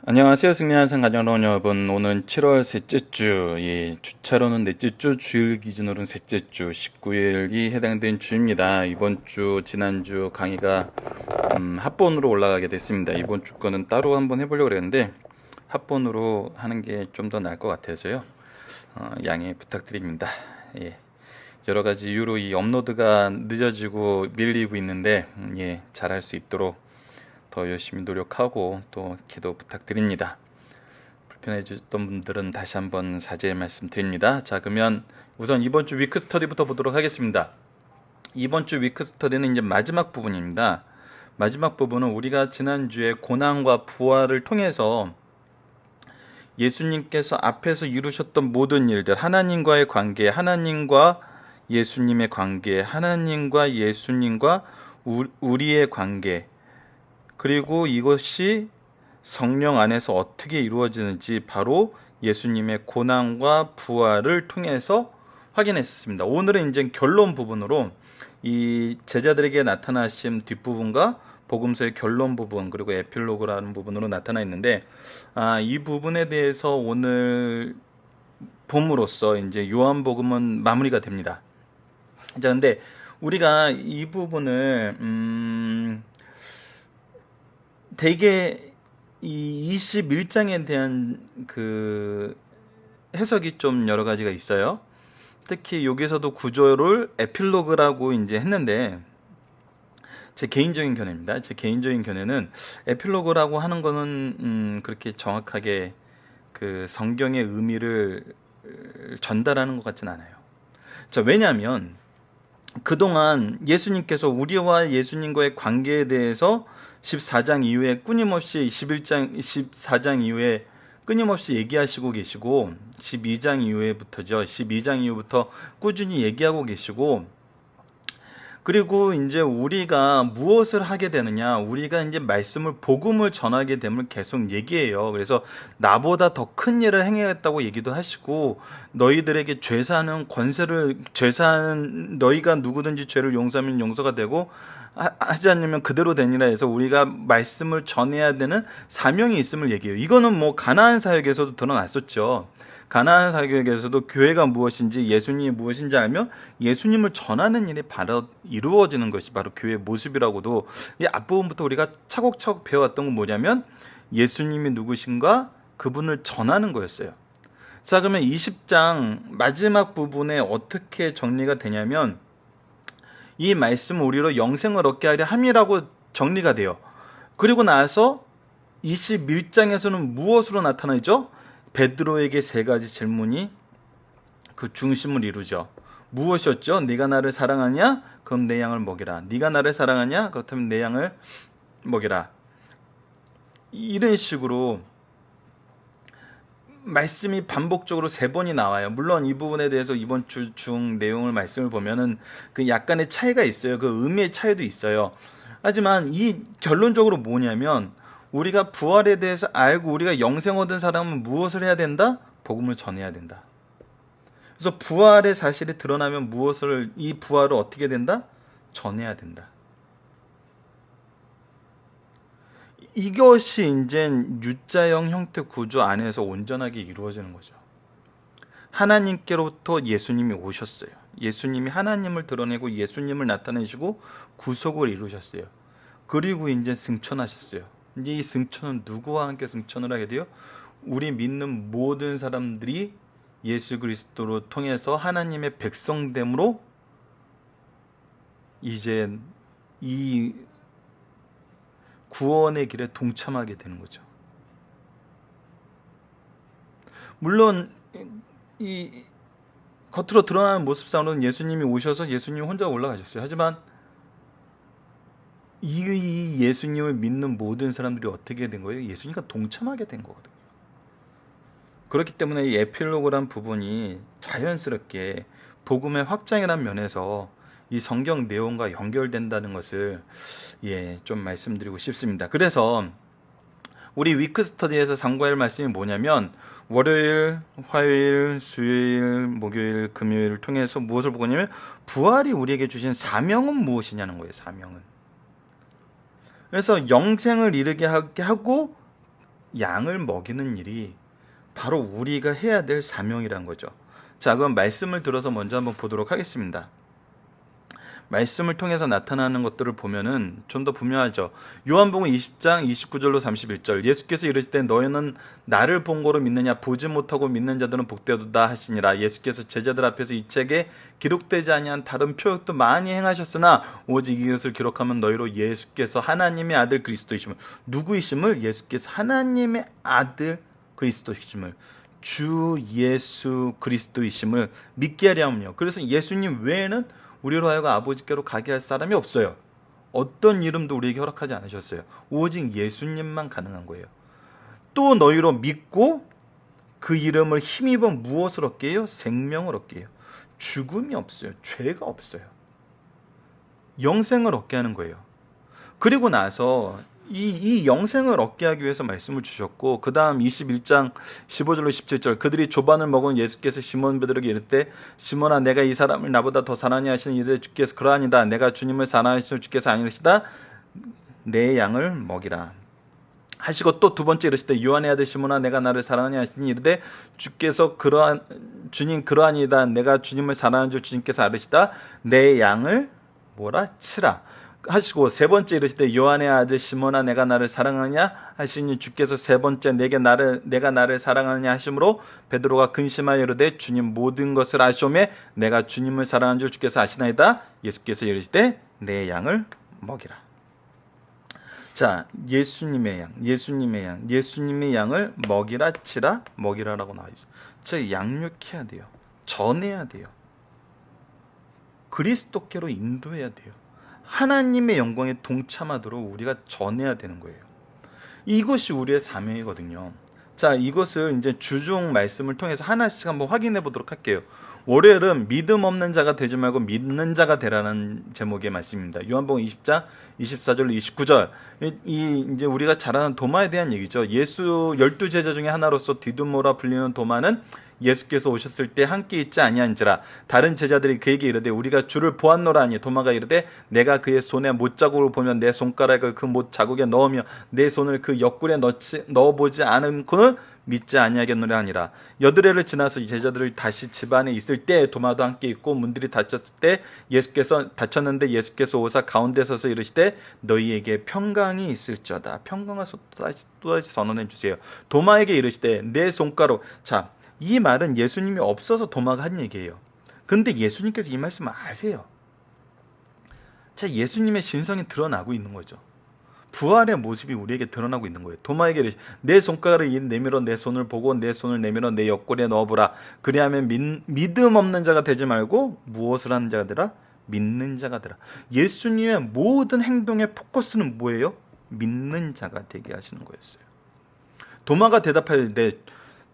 안녕하세요. 승리한산 가정론 여러분. 오늘 7월 셋째 주, 주차로는 넷째 주, 주일 기준으로는 셋째 주, 19일이 해당된 주입니다. 이번 주, 지난주 강의가 합본으로 올라가게 됐습니다. 이번 주 거는 따로 한번 해보려고 그랬는데 합본으로 하는 게 좀 더 나을 것 같아서요. 양해 부탁드립니다. 여러 가지 이유로 이 업로드가 늦어지고 밀리고 있는데 잘할 수 있도록 더 열심히 노력하고 또 기도 부탁드립니다. 불편해 주셨던 분들은 다시 한번 사죄의 말씀 드립니다. 자, 그러면 우선 이번 주 위크 스터디부터 보도록 하겠습니다. 이번 주 위크 스터디는 이제 마지막 부분입니다. 마지막 부분은 우리가 지난주에 고난과 부활을 통해서 예수님께서 앞에서 이루셨던 모든 일들, 하나님과의 관계, 하나님과 예수님의 관계, 하나님과 예수님과 우리의 관계, 그리고 이것이 성령 안에서 어떻게 이루어지는지 바로 예수님의 고난과 부활을 통해서 확인했었습니다. 오늘은 이제 결론 부분으로 이 제자들에게 나타나신 뒷부분과 복음서의 결론 부분 그리고 에필로그라는 부분으로 나타나 있는데 이 부분에 대해서 오늘 봄으로써 이제 요한복음은 마무리가 됩니다. 자, 근데 우리가 이 부분을 되게 이 21장에 대한 그 해석이 좀 여러 가지가 있어요. 특히 여기서도 구조를 에필로그라고 이제 했는데 제 개인적인 견해입니다. 제 개인적인 견해는 에필로그라고 하는 거는 그렇게 정확하게 그 성경의 의미를 전달하는 것 같진 않아요. 자, 왜냐하면 그동안 예수님께서 우리와 예수님과의 관계에 대해서 14장 이후에 끊임없이 14장 이후에 끊임없이 얘기하시고 계시고 12장 이후에부터죠. 12장 이후부터 꾸준히 얘기하고 계시고 그리고 이제 우리가 무엇을 하게 되느냐, 우리가 이제 말씀을 복음을 전하게 됨을 계속 얘기해요. 그래서 나보다 더 큰 일을 행하겠다고 얘기도 하시고 너희들에게 죄사하는 권세를 죄사하는 너희가 누구든지 죄를 용서하면 용서가 되고 하지 않으면 그대로 되니라 해서 우리가 말씀을 전해야 되는 사명이 있음을 얘기해요. 이거는 뭐 가나안 사역에서도 드러났었죠. 가나안 사역에서도 교회가 무엇인지 예수님이 무엇인지 알면 예수님을 전하는 일이 바로 이루어지는 것이 바로 교회의 모습이라고도 이 앞부분부터 우리가 차곡차곡 배워왔던 건 뭐냐면 예수님이 누구신가 그분을 전하는 거였어요. 자, 그러면 20장 마지막 부분에 어떻게 정리가 되냐면 이 말씀은 우리로 영생을 얻게 하려 함이라고 정리가 돼요. 그리고 나서 21장에서는 무엇으로 나타나죠? 베드로에게 세 가지 질문이 그 중심을 이루죠. 무엇이었죠? 네가 나를 사랑하냐? 그럼 내 양을 먹이라. 네가 나를 사랑하냐? 그렇다면 내 양을 먹이라. 이런 식으로 말씀이 반복적으로 3번이 나와요. 물론 이 부분에 대해서 이번 주 중 내용을 말씀을 보면은 그 약간의 차이가 있어요. 그 의미의 차이도 있어요. 하지만 이 결론적으로 뭐냐면 우리가 부활에 대해서 알고 우리가 영생 얻은 사람은 무엇을 해야 된다? 복음을 전해야 된다. 그래서 부활의 사실이 드러나면 이 부활을 어떻게 된다? 전해야 된다. 이것이 이제 U자형 형태 구조 안에서 온전하게 이루어지는 거죠. 하나님께로부터 예수님이 오셨어요. 예수님이 하나님을 드러내고 예수님을 나타내시고 구속을 이루셨어요. 그리고 이제 승천하셨어요. 이제 이 승천은 누구와 함께 승천을 하게 돼요? 우리 믿는 모든 사람들이 예수 그리스도로 통해서 하나님의 백성됨으로 이제 이 구원의 길에 동참하게 되는 거죠. 물론 이 겉으로 드러나는 모습상으로는 예수님이 오셔서 예수님 혼자 올라가셨어요. 하지만 이 예수님을 믿는 모든 사람들이 어떻게 된 거예요? 예수님과 동참하게 된 거거든요. 그렇기 때문에 이 에필로그란 부분이 자연스럽게 복음의 확장이라는 면에서 이 성경 내용과 연결된다는 것을 좀 말씀드리고 싶습니다. 그래서 우리 위크 스터디에서 상고할 말씀이 뭐냐면 월요일, 화요일, 수요일, 목요일, 금요일을 통해서 무엇을 보고 있냐면 부활이 우리에게 주신 사명은 무엇이냐는 거예요. 사명은. 그래서 영생을 이르게 하고 양을 먹이는 일이 바로 우리가 해야 될 사명이란 거죠. 자, 그럼 말씀을 들어서 먼저 한번 보도록 하겠습니다. 말씀을 통해서 나타나는 것들을 보면은 좀 더 분명하죠. 요한복음 20장 29절로 31절, 예수께서 이르실 때 너희는 나를 본고로 믿느냐, 보지 못하고 믿는 자들은 복되도다 하시니라. 예수께서 제자들 앞에서 이 책에 기록되지 아니한 다른 표적도 많이 행하셨으나 오직 이것을 기록하면 너희로 예수께서 하나님의 아들 그리스도이심을, 누구이심을? 예수께서 하나님의 아들 그리스도이심을, 주 예수 그리스도이심을 믿게 하려 함이요. 그래서 예수님 외에는 우리로 하여금 아버지께로 가게 할 사람이 없어요. 어떤 이름도 우리에게 허락하지 않으셨어요. 오직 예수님만 가능한 거예요. 또 너희로 믿고 그 이름을 힘입어 무엇을 얻게 해요? 생명을 얻게 해요. 죽음이 없어요. 죄가 없어요. 영생을 얻게 하는 거예요. 그리고 나서 이 영생을 얻게 하기 위해서 말씀을 주셨고, 그 다음 21장 15절로 17절, 그들이 조반을 먹은 예수께서 시몬 베드로에게 이르되 시몬아, 내가 이 사람을 나보다 더 사랑하니 하시니 이르되 주께서 그러하니다. 내가 주님을 사랑하시는 주께서 아니시다. 내 양을 먹이라 하시고, 또 두 번째 이르시되 요한의 아들 시몬아, 내가 나를 사랑하니 하시니 이르되 주님 그러하니다. 내가 주님을 사랑하는 줄 주님께서 아시다. 내 양을 뭐라 치라 하시고, 세 번째 이르시되 요한의 아들 시몬아, 내가 나를 사랑하냐 하시니 주께서 세 번째 내가 나를 사랑하느냐 하심으로 베드로가 근심하여 이르되 주님 모든 것을 아시오매 내가 주님을 사랑하는 줄 주께서 아시나이다. 예수께서 이르시되 내 양을 먹이라. 자, 예수님의 양을 먹이라 치라, 먹이라라고 나와 있어요. 즉 양육해야 돼요. 전해야 돼요. 그리스도께로 인도해야 돼요. 하나님의 영광에 동참하도록 우리가 전해야 되는 거예요. 이것이 우리의 사명이거든요. 자, 이것을 이제 주중 말씀을 통해서 하나씩 한번 확인해 보도록 할게요. 월요일은 믿음 없는 자가 되지 말고 믿는 자가 되라는 제목의 말씀입니다. 요한복음 20장 24절로 29절. 이제 우리가 잘 아는 도마에 대한 얘기죠. 예수 12제자 중에 하나로서 디두모라 불리는 도마는 예수께서 오셨을 때 함께 있지 아니한지라. 다른 제자들이 그에게 이르되 우리가 주를 보았노라 하니 도마가 이르되 내가 그의 손에 못자국을 보면 내 손가락을 그 못자국에 넣으며 내 손을 그 옆구리에 넣어보지 않고는 믿지 아니하겠노라 하니라. 여드레를 지나서 제자들을 다시 집안에 있을 때 도마도 함께 있고 문들이 닫혔는데 예수께서 오사 가운데 서서 이르시되 너희에게 평강이 있을지어다. 평강을 또다시 선언해 주세요. 도마에게 이르시되 내 손가락. 자, 이 말은 예수님이 없어서 도마가 한 얘기예요. 그런데 예수님께서 이 말씀을 아세요. 자, 예수님의 신성이 드러나고 있는 거죠. 부활의 모습이 우리에게 드러나고 있는 거예요. 도마에게 내 손가락을 내밀어 내 손을 보고 내 손을 내밀어 내 옆구리에 넣어보라. 그리하면 믿음 없는 자가 되지 말고 무엇을 하는 자가 되라? 믿는 자가 되라. 예수님의 모든 행동의 포커스는 뭐예요? 믿는 자가 되게 하시는 거였어요. 도마가 대답하되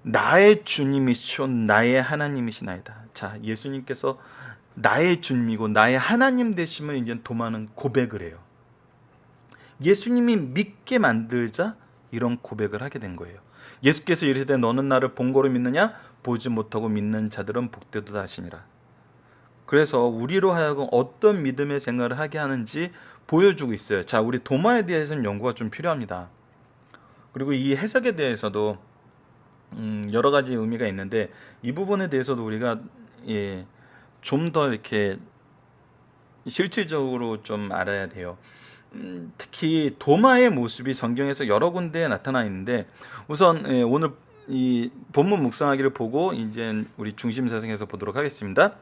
나의 주님이시오 나의 하나님이시나이다. 자, 예수님께서 나의 주님이고 나의 하나님 되심을 이제 도마는 고백을 해요. 예수님이 믿게 만들자 이런 고백을 하게 된 거예요. 예수께서 이르시되 너는 나를 본고로 믿느냐? 보지 못하고 믿는 자들은 복되도다 하시니라. 그래서 우리로 하여금 어떤 믿음의 생활을 하게 하는지 보여주고 있어요. 자, 우리 도마에 대해서는 연구가 좀 필요합니다. 그리고 이 해석에 대해서도 여러 가지 의미가 있는데 이 부분에 대해서도 우리가 좀 더 이렇게 실질적으로 좀 알아야 돼요. 특히 도마의 모습이 성경에서 여러 군데에 나타나 있는데 우선 오늘 이 본문 묵상하기를 보고 이제 우리 중심 사상에서 보도록 하겠습니다.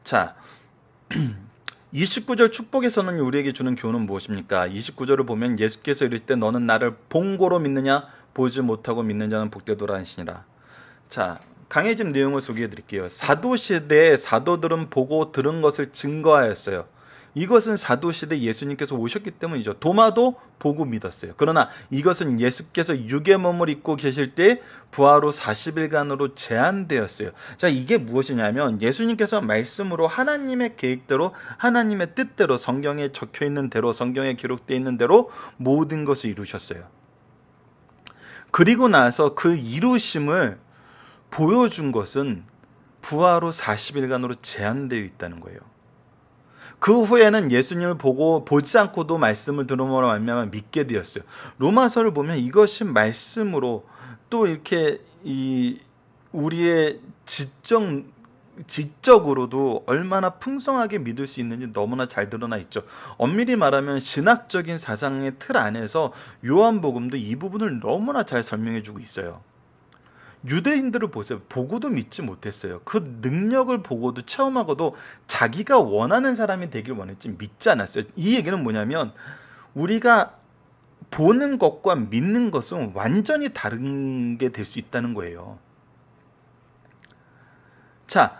자, 29절 축복에서는 우리에게 주는 교훈은 무엇입니까? 29절을 보면 예수께서 이르실 때 너는 나를 본고로 믿느냐? 보지 못하고 믿는 자는 복되도라 하시니라. 자, 강해진 내용을 소개해 드릴게요. 사도시대의 사도들은 보고 들은 것을 증거하였어요. 이것은 사도시대 예수님께서 오셨기 때문이죠. 도마도 보고 믿었어요. 그러나 이것은 예수께서 육의 몸을 입고 계실 때 부활 후 40일간으로 제한되었어요. 자, 이게 무엇이냐면 예수님께서 말씀으로 하나님의 계획대로 하나님의 뜻대로 성경에 적혀있는 대로 성경에 기록되어 있는 대로 모든 것을 이루셨어요. 그리고 나서 그 이루심을 보여준 것은 부활 후 40일간으로 제한되어 있다는 거예요. 그 후에는 예수님을 보지 않고도 말씀을 들음으로 말미암아 믿게 되었어요. 로마서를 보면 이것이 말씀으로 또 이렇게 우리의 지적으로도 얼마나 풍성하게 믿을 수 있는지 너무나 잘 드러나 있죠. 엄밀히 말하면 신학적인 사상의 틀 안에서 요한복음도 이 부분을 너무나 잘 설명해 주고 있어요. 유대인들을 보세요. 보고도 믿지 못했어요. 그 능력을 보고도 체험하고도 자기가 원하는 사람이 되길 원했지 믿지 않았어요. 이 얘기는 뭐냐면 우리가 보는 것과 믿는 것은 완전히 다른 게 될 수 있다는 거예요. 자,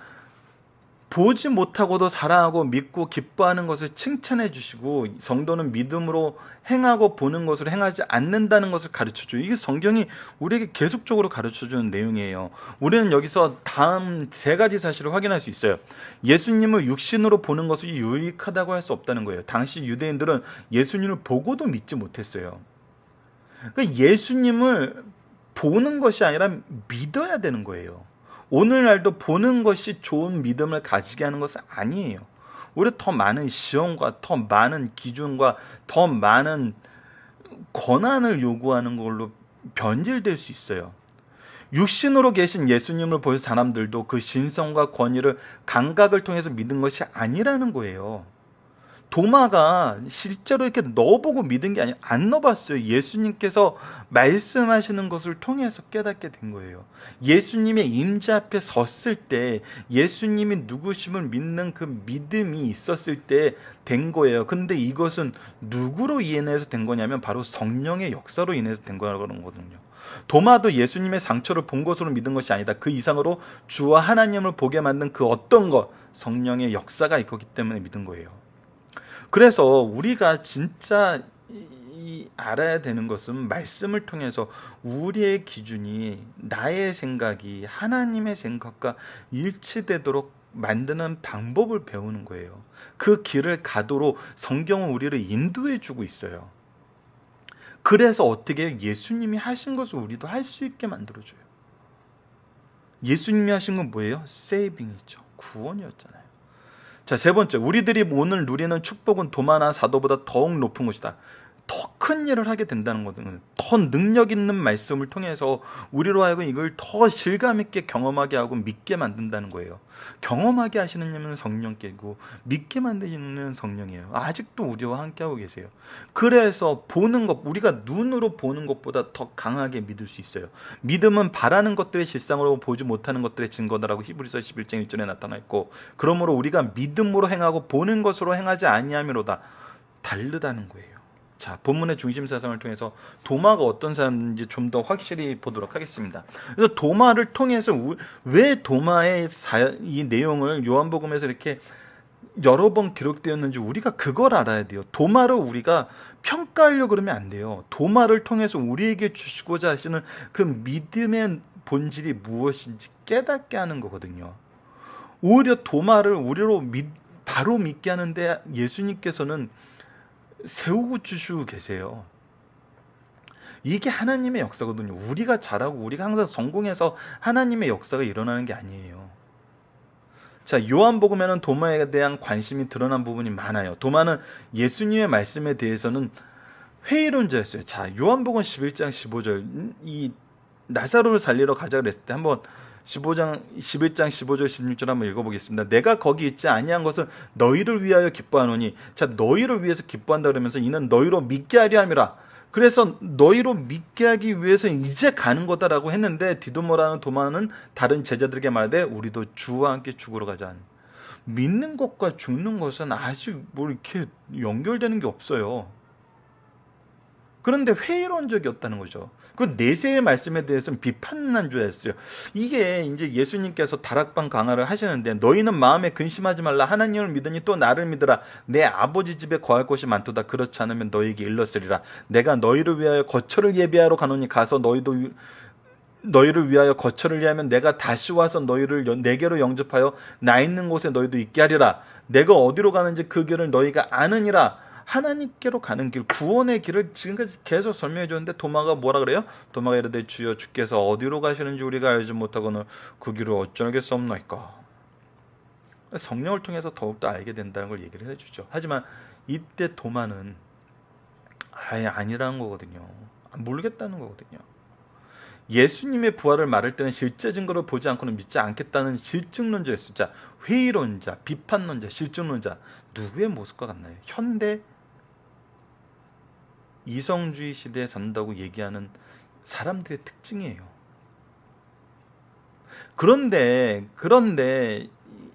보지 못하고도 사랑하고 믿고 기뻐하는 것을 칭찬해 주시고 성도는 믿음으로 행하고 보는 것으로 행하지 않는다는 것을 가르쳐줘요. 이게 성경이 우리에게 계속적으로 가르쳐주는 내용이에요. 우리는 여기서 다음 세 가지 사실을 확인할 수 있어요. 예수님을 육신으로 보는 것이 유익하다고 할 수 없다는 거예요. 당시 유대인들은 예수님을 보고도 믿지 못했어요. 그러니까 예수님을 보는 것이 아니라 믿어야 되는 거예요. 오늘날도 보는 것이 좋은 믿음을 가지게 하는 것은 아니에요. 오히려 더 많은 시험과 더 많은 기준과 더 많은 권한을 요구하는 걸로 변질될 수 있어요. 육신으로 계신 예수님을 볼 사람들도 그 신성과 권위를 감각을 통해서 믿은 것이 아니라는 거예요. 도마가 실제로 이렇게 넣어보고 믿은 게 아니라 안 넣어봤어요. 예수님께서 말씀하시는 것을 통해서 깨닫게 된 거예요. 예수님의 임재 앞에 섰을 때 예수님이 누구심을 믿는 그 믿음이 있었을 때 된 거예요. 근데 이것은 누구로 인해서 된 거냐면 바로 성령의 역사로 인해서 된 거거든요. 도마도 예수님의 상처를 본 것으로 믿은 것이 아니다. 그 이상으로 주와 하나님을 보게 만든 그 어떤 것, 성령의 역사가 있었기 때문에 믿은 거예요. 그래서 우리가 진짜 알아야 되는 것은 말씀을 통해서 우리의 기준이 나의 생각이 하나님의 생각과 일치되도록 만드는 방법을 배우는 거예요. 그 길을 가도록 성경은 우리를 인도해 주고 있어요. 그래서 어떻게 예수님이 하신 것을 우리도 할 수 있게 만들어줘요. 예수님이 하신 건 뭐예요? 세이빙이죠. 구원이었잖아요. 자, 세 번째, 우리들이 오늘 누리는 축복은 도마나 사도보다 더욱 높은 것이다. 더 큰 일을 하게 된다는 거거든요. 더 능력 있는 말씀을 통해서 우리로 하여금 이걸 더 실감 있게 경험하게 하고 믿게 만든다는 거예요. 경험하게 하시는 님은 성령께고 믿게 만드시는 성령이에요. 아직도 우리와 함께하고 계세요. 그래서 보는 것, 우리가 눈으로 보는 것보다 더 강하게 믿을 수 있어요. 믿음은 바라는 것들의 실상으로 보지 못하는 것들의 증거다라고 히브리서 11장 1절에 나타나 있고, 그러므로 우리가 믿음으로 행하고 보는 것으로 행하지 아니함이로다. 다르다는 거예요. 자, 본문의 중심 사상을 통해서 도마가 어떤 사람인지 좀 더 확실히 보도록 하겠습니다. 그래서 도마를 통해서 왜 도마의 이 내용을 요한복음에서 이렇게 여러 번 기록되었는지 우리가 그걸 알아야 돼요. 도마를 우리가 평가하려고 그러면 안 돼요. 도마를 통해서 우리에게 주시고자 하시는 그 믿음의 본질이 무엇인지 깨닫게 하는 거거든요. 오히려 도마를 우리로 바로 믿게 하는데 예수님께서는 세우고 주시고 계세요. 이게 하나님의 역사거든요. 우리가 잘하고 우리가 항상 성공해서 하나님의 역사가 일어나는 게 아니에요. 자, 요한복음에는 도마에 대한 관심이 드러난 부분이 많아요. 도마는 예수님의 말씀에 대해서는 회의론자였어요. 자, 요한복음 11장 15절, 이 나사로를 살리러 가자 그랬을 때 한번 11장 15절 16절 한번 읽어보겠습니다. 내가 거기 있지 아니한 것은 너희를 위하여 기뻐하노니, 자, 너희를 위해서 기뻐한다 그러면서 이는 너희로 믿게 하려 함이라. 그래서 너희로 믿게 하기 위해서 이제 가는 거다라고 했는데, 디도모라는 도마는 다른 제자들에게 말하되 우리도 주와 함께 죽으러 가자. 믿는 것과 죽는 것은 아직 뭐 이렇게 연결되는 게 없어요. 그런데 회의론적이었다는 거죠. 그 내세의 말씀에 대해서는 비판난조였어요. 이게 이제 예수님께서 다락방 강화를 하시는데, 너희는 마음에 근심하지 말라. 하나님을 믿으니 또 나를 믿으라. 내 아버지 집에 거할 곳이 많도다. 그렇지 않으면 너희에게 일렀으리라. 내가 너희를 위하여 거처를 예비하러 가노니 가서 너희를 위하여 거처를 예하면 내가 다시 와서 너희를 내게로 영접하여 나 있는 곳에 너희도 있게 하리라. 내가 어디로 가는지 그 길을 너희가 아느니라. 하나님께로 가는 길, 구원의 길을 지금까지 계속 설명해 줬는데 도마가 뭐라 그래요? 도마가 이르되 주여 주께서 어디로 가시는지 우리가 알지 못하고는 그 길을 어쩌겠사옵나이까. 성령을 통해서 더욱더 알게 된다는 걸 얘기를 해주죠. 하지만 이때 도마는 아예 아니라는 거거든요. 모르겠다는 거거든요. 예수님의 부활을 말할 때는 실제 증거를 보지 않고는 믿지 않겠다는 실증론자였어요. 자, 회의론자, 비판론자, 실증론자, 누구의 모습과 같나요? 현대 이성주의 시대에 산다고 얘기하는 사람들의 특징이에요. 그런데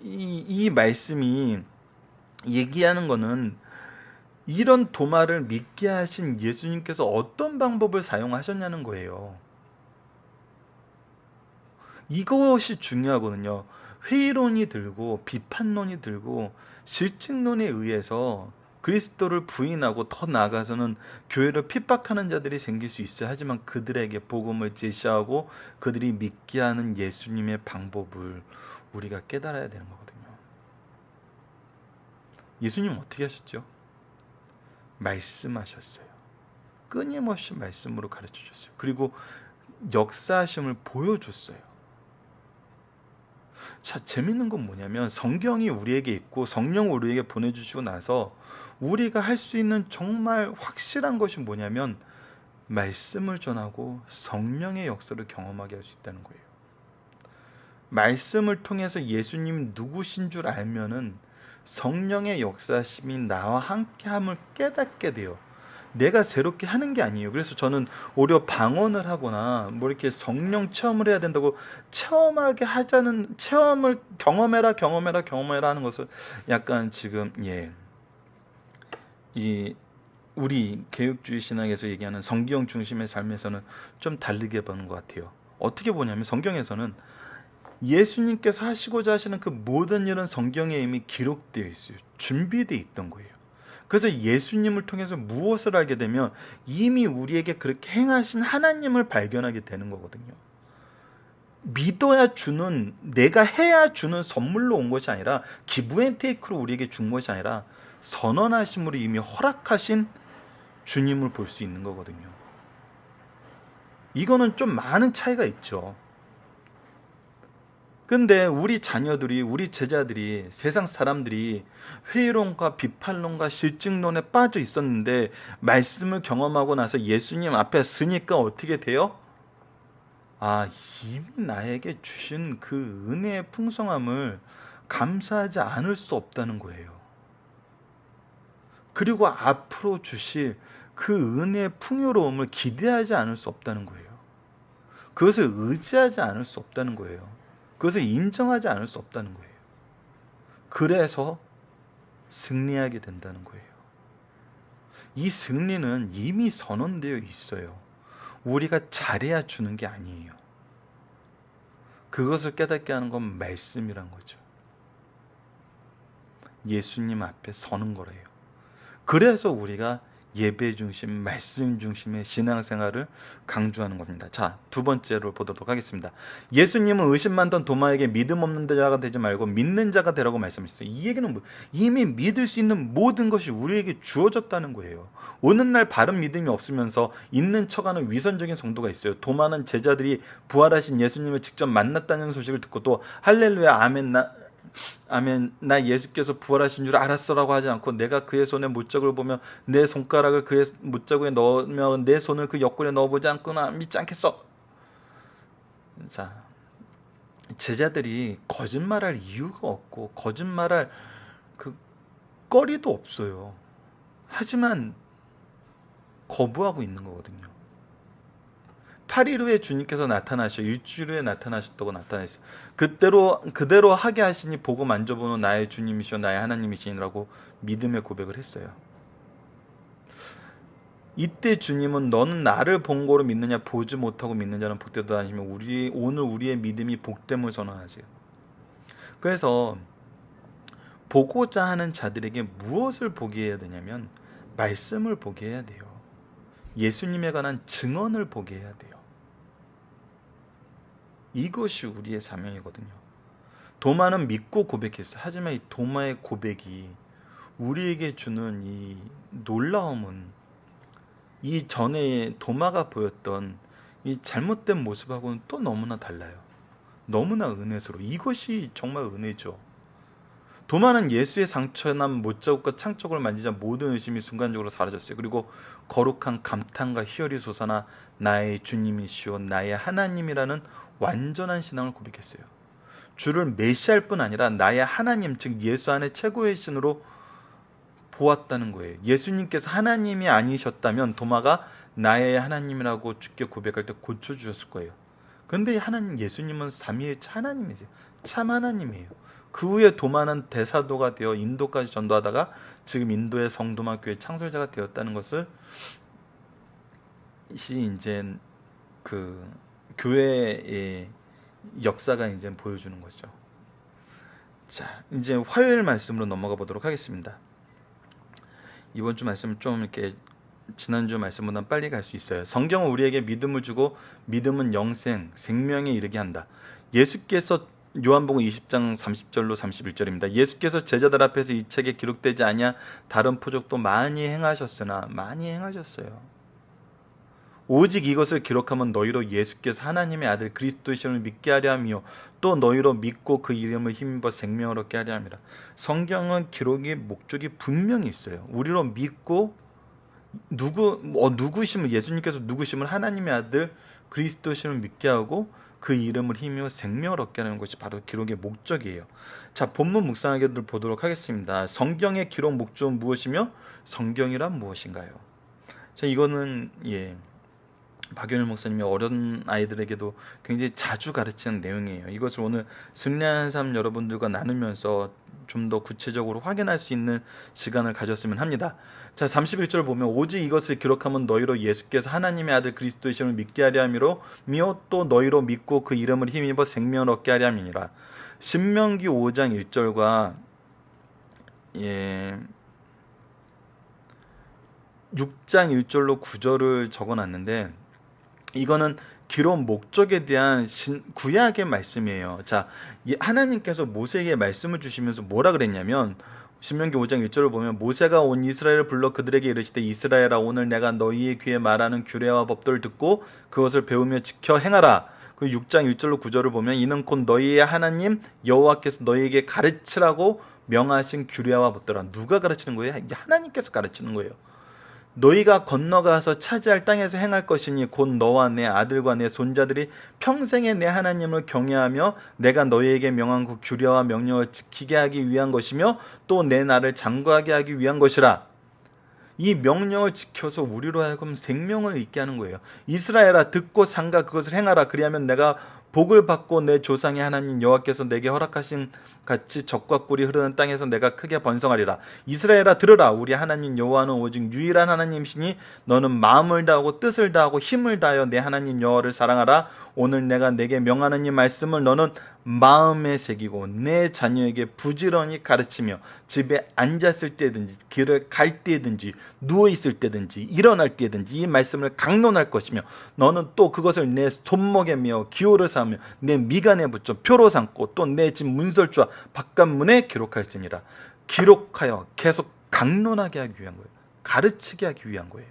이 말씀이 얘기하는 거는 이런 도마를 믿게 하신 예수님께서 어떤 방법을 사용하셨냐는 거예요. 이것이 중요하거든요. 회의론이 들고 비판론이 들고 실증론에 의해서 그리스도를 부인하고 더 나아가서는 교회를 핍박하는 자들이 생길 수 있어요. 하지만 그들에게 복음을 제시하고 그들이 믿게 하는 예수님의 방법을 우리가 깨달아야 되는 거거든요. 예수님은 어떻게 하셨죠? 말씀하셨어요. 끊임없이 말씀으로 가르쳐 주셨어요. 그리고 역사하심을 보여줬어요. 자, 재밌는 건 뭐냐면 성경이 우리에게 있고 성령을 우리에게 보내주시고 나서 우리가 할 수 있는 정말 확실한 것이 뭐냐면 말씀을 전하고 성령의 역사를 경험하게 할 수 있다는 거예요. 말씀을 통해서 예수님 누구신 줄 알면은 성령의 역사심이 나와 함께함을 깨닫게 돼요. 내가 새롭게 하는 게 아니에요. 그래서 저는 오히려 방언을 하거나 뭐 이렇게 성령 체험을 해야 된다고 체험하게 하자는 체험을 경험해라 하는 것을 약간 지금 이 우리 개혁주의 신학에서 얘기하는 성경 중심의 삶에서는 좀 다르게 보는 것 같아요. 어떻게 보냐면 성경에서는 예수님께서 하시고자 하시는 그 모든 일은 성경에 이미 기록되어 있어요. 준비되어 있던 거예요. 그래서 예수님을 통해서 무엇을 알게 되면 이미 우리에게 그렇게 행하신 하나님을 발견하게 되는 거거든요. 믿어야 주는, 내가 해야 주는 선물로 온 것이 아니라 기브앤테이크로 우리에게 준 것이 아니라 선언하심으로 이미 허락하신 주님을 볼 수 있는 거거든요. 이거는 좀 많은 차이가 있죠. 근데 우리 자녀들이, 우리 제자들이, 세상 사람들이 회의론과 비판론과 실증론에 빠져 있었는데 말씀을 경험하고 나서 예수님 앞에 서니까 어떻게 돼요? 아, 이미 나에게 주신 그 은혜의 풍성함을 감사하지 않을 수 없다는 거예요. 그리고 앞으로 주실 그 은혜의 풍요로움을 기대하지 않을 수 없다는 거예요. 그것을 의지하지 않을 수 없다는 거예요. 그것을 인정하지 않을 수 없다는 거예요. 그래서 승리하게 된다는 거예요. 이 승리는 이미 선언되어 있어요. 우리가 잘해야 주는 게 아니에요. 그것을 깨닫게 하는 건 말씀이란 거죠. 예수님 앞에 서는 거래요. 그래서 우리가 예배 중심, 말씀 중심의 신앙생활을 강조하는 겁니다. 자, 두 번째로 보도록 하겠습니다. 예수님은 의심 많던 도마에게 믿음 없는 자가 되지 말고 믿는 자가 되라고 말씀하셨어요. 이 얘기는 이미 믿을 수 있는 모든 것이 우리에게 주어졌다는 거예요. 오늘날 바른 믿음이 없으면서 있는 척하는 위선적인 성도가 있어요. 도마는 제자들이 부활하신 예수님을 직접 만났다는 소식을 듣고 또 할렐루야 아멘, 나 예수께서 부활하신 줄 알았어라고 하지 않고 내가 그의 손에 못적을 보며 내 손가락을 그의 못자국에 넣으며 내 손을 그 옆구리에 넣어보지 않거나 믿지 않겠어. 자, 제자들이 거짓말할 이유가 없고 거짓말할 그 거리도 없어요. 하지만 거부하고 있는 거거든요. 8일 후에 주님께서 나타나셔 일주일 후에 나타나셨다고 나타냈어요. 그대로 하게 하시니 보고 만져보는 나의 주님이시오 나의 하나님이시니라고 믿음의 고백을 했어요. 이때 주님은 너는 나를 본 거로 믿느냐 보지 못하고 믿는 자는 복되다 하시며 오늘 우리의 믿음이 복됨을 선언하세요. 그래서 보고자 하는 자들에게 무엇을 보게 해야 되냐면 말씀을 보게 해야 돼요. 예수님에 관한 증언을 보게 해야 돼요. 이것이 우리의 사명이거든요. 도마는 믿고 고백했어요. 하지만 이 도마의 고백이 우리에게 주는 이 놀라움은 이 전에 도마가 보였던 이 잘못된 모습하고는 또 너무나 달라요. 너무나 은혜스러워. 이것이 정말 은혜죠. 도마는 예수의 상처난 못자국과 창쪽을 만지자 모든 의심이 순간적으로 사라졌어요. 그리고 거룩한 감탄과 희열이 솟아나 나의 주님이시오 나의 하나님이라는 완전한 신앙을 고백했어요. 주를 메시아일 뿐 아니라 나의 하나님, 즉 예수 안에 최고의 신으로 보았다는 거예요. 예수님께서 하나님이 아니셨다면 도마가 나의 하나님이라고 주께 고백할 때 고쳐주셨을 거예요. 그런데 하나님, 예수님은 삼위일체 하나님이세요. 참 하나님이에요. 그 후에 도마는 대사도가 되어 인도까지 전도하다가 지금 인도의 성도마 교회 창설자가 되었다는 것을 이제 그 교회의 역사가 이제 보여주는 거죠. 자, 이제 화요일 말씀으로 넘어가 보도록 하겠습니다. 이번 주 말씀 좀 이렇게 지난주 말씀보다 빨리 갈 수 있어요. 성경은 우리에게 믿음을 주고 믿음은 영생, 생명에 이르게 한다. 예수께서 요한복음 20장 30절로 31절입니다. 예수께서 제자들 앞에서 이 책에 기록되지 아니한 다른 표적도 많이 행하셨으나 많이 행하셨어요. 오직 이것을 기록하면 너희로 예수께서 하나님의 아들 그리스도이심을 믿게 하려 함이요 또 너희로 믿고 그 이름을 힘입어 생명을 얻게 하려 함이라. 성경은 기록의 목적이 분명히 있어요. 우리로 믿고 누구심을, 예수님께서 누구심을 하나님의 아들 그리스도이심을 믿게 하고 그 이름을 힘입어 생명을 얻게 하는 것이 바로 기록의 목적이에요. 자, 본문 묵상하게 보도록 하겠습니다. 성경의 기록 목적은 무엇이며 성경이란 무엇인가요? 자, 이거는 박윤일 목사님이 어린 아이들에게도 굉장히 자주 가르치는 내용이에요. 이것을 오늘 승리하는 삶 여러분들과 나누면서 좀 더 구체적으로 확인할 수 있는 시간을 가졌으면 합니다. 자, 31절 보면 오직 이것을 기록하면 너희로 예수께서 하나님의 아들 그리스도이심을 믿게 하려 함이로 미오 또 너희로 믿고 그 이름을 힘입어 생명을 얻게 하려 함이니라. 신명기 5장 1절과 6장 1절로 9절을 적어놨는데 이거는 기록 목적에 대한 구약의 말씀이에요. 자, 하나님께서 모세에게 말씀을 주시면서 뭐라 그랬냐면 신명기 5장 1절을 보면 모세가 온 이스라엘을 불러 그들에게 이르시되 이스라엘아 오늘 내가 너희의 귀에 말하는 규례와 법도를 듣고 그것을 배우며 지켜 행하라. 그 6장 1절로 9절을 보면 이는 곧 너희의 하나님 여호와께서 너희에게 가르치라고 명하신 규례와 법도라. 누가 가르치는 거예요? 하나님께서 가르치는 거예요. 너희가 건너가서 차지할 땅에서 행할 것이니 곧 너와 내 아들과 내 손자들이 평생에 내 하나님을 경외하며 내가 너희에게 명한 그 규례와 명령을 지키게 하기 위한 것이며 또 내 나를 장구하게 하기 위한 것이라. 이 명령을 지켜서 우리로 하여금 생명을 잊게 하는 거예요. 이스라엘아 듣고 삼가 그것을 행하라. 그리하면 내가 복을 받고 내 조상의 하나님 여호와께서 내게 허락하신 같이 적과 꿀이 흐르는 땅에서 내가 크게 번성하리라. 이스라엘아 들으라. 우리 하나님 여호와는 오직 유일한 하나님이시니 너는 마음을 다하고 뜻을 다하고 힘을 다하여 내 하나님 여호와를 사랑하라. 오늘 내가 내게 명하는 이 말씀을 너는 마음에 새기고 내 자녀에게 부지런히 가르치며 집에 앉았을 때든지 길을 갈 때든지 누워있을 때든지 일어날 때든지 이 말씀을 강론할 것이며 너는 또 그것을 내 손목에 메어 기호를 삼으며 내 미간에 붙여 표로 삼고 또 내 집 문설주와 바깥문에 기록할지니라. 기록하여 계속 강론하게 하기 위한 거예요. 가르치게 하기 위한 거예요.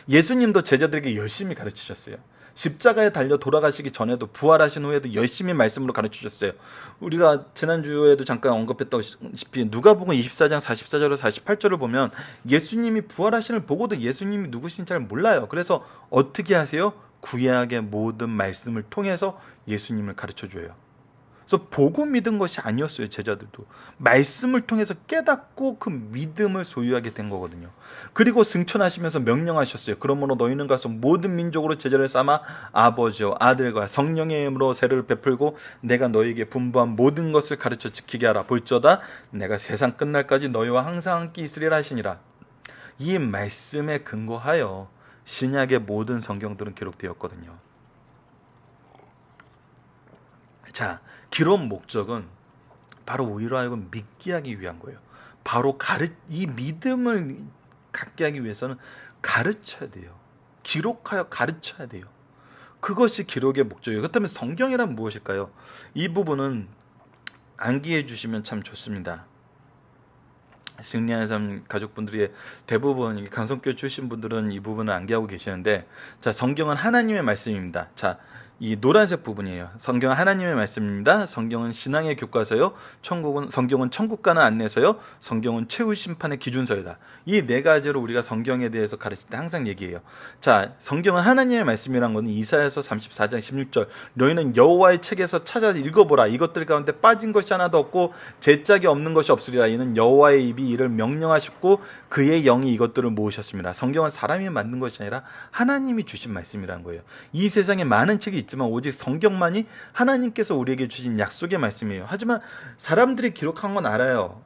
예수님도 제자들에게 열심히 가르치셨어요. 십자가에 달려 돌아가시기 전에도 부활하신 후에도 열심히 말씀으로 가르치셨어요. 우리가 지난주에도 잠깐 언급했다시피 누가복음 24장 44절에서 48절을 보면 예수님이 부활하신을 보고도 예수님이 누구신지 잘 몰라요. 그래서 어떻게 하세요? 구약의 모든 말씀을 통해서 예수님을 가르쳐줘요. 그래서 보고 믿은 것이 아니었어요. 제자들도 말씀을 통해서 깨닫고 그 믿음을 소유하게 된 거거든요. 그리고 승천하시면서 명령하셨어요. 그러므로 너희는 가서 모든 민족으로 제자를 삼아 아버지와 아들과 성령의 이름으로 세례를 베풀고 내가 너희에게 분부한 모든 것을 가르쳐 지키게 하라. 볼지어다 내가 세상 끝날까지 너희와 항상 함께 있으리라 하시니라. 이 말씀에 근거하여 신약의 모든 성경들은 기록되었거든요. 자, 기록 목적은 바로 우리로 하여금 믿게 하기 위한 거예요. 바로 이 믿음을 갖게 하기 위해서는 가르쳐야 돼요. 기록하여 가르쳐야 돼요. 그것이 기록의 목적이에요. 그렇다면 성경이란 무엇일까요? 이 부분은 암기해 주시면 참 좋습니다. 승리하는 삶 가족분들이 대부분 강성교회 출신 분들은 이 부분을 암기하고 계시는데, 자, 성경은 하나님의 말씀입니다. 자, 이 노란색 부분이에요. 성경은 하나님의 말씀입니다. 성경은 신앙의 교과서요. 성경은 천국 가는 안내서요. 성경은 최후 심판의 기준서이다. 이 네 가지로 우리가 성경에 대해서 가르칠 때 항상 얘기해요. 자, 성경은 하나님의 말씀이란 것은 이사야서 34장 16절 너희는 여호와의 책에서 찾아 읽어보라. 이것들 가운데 빠진 것이 하나도 없고 제짝이 없는 것이 없으리라. 이는 여호와의 입이 이를 명령하셨고 그의 영이 이것들을 모으셨습니다. 성경은 사람이 만든 것이 아니라 하나님이 주신 말씀이란 거예요. 이 세상에 많은 책이 있지만 오직 성경만이 하나님께서 우리에게 주신 약속의 말씀이에요. 하지만 사람들이 기록한 건 알아요.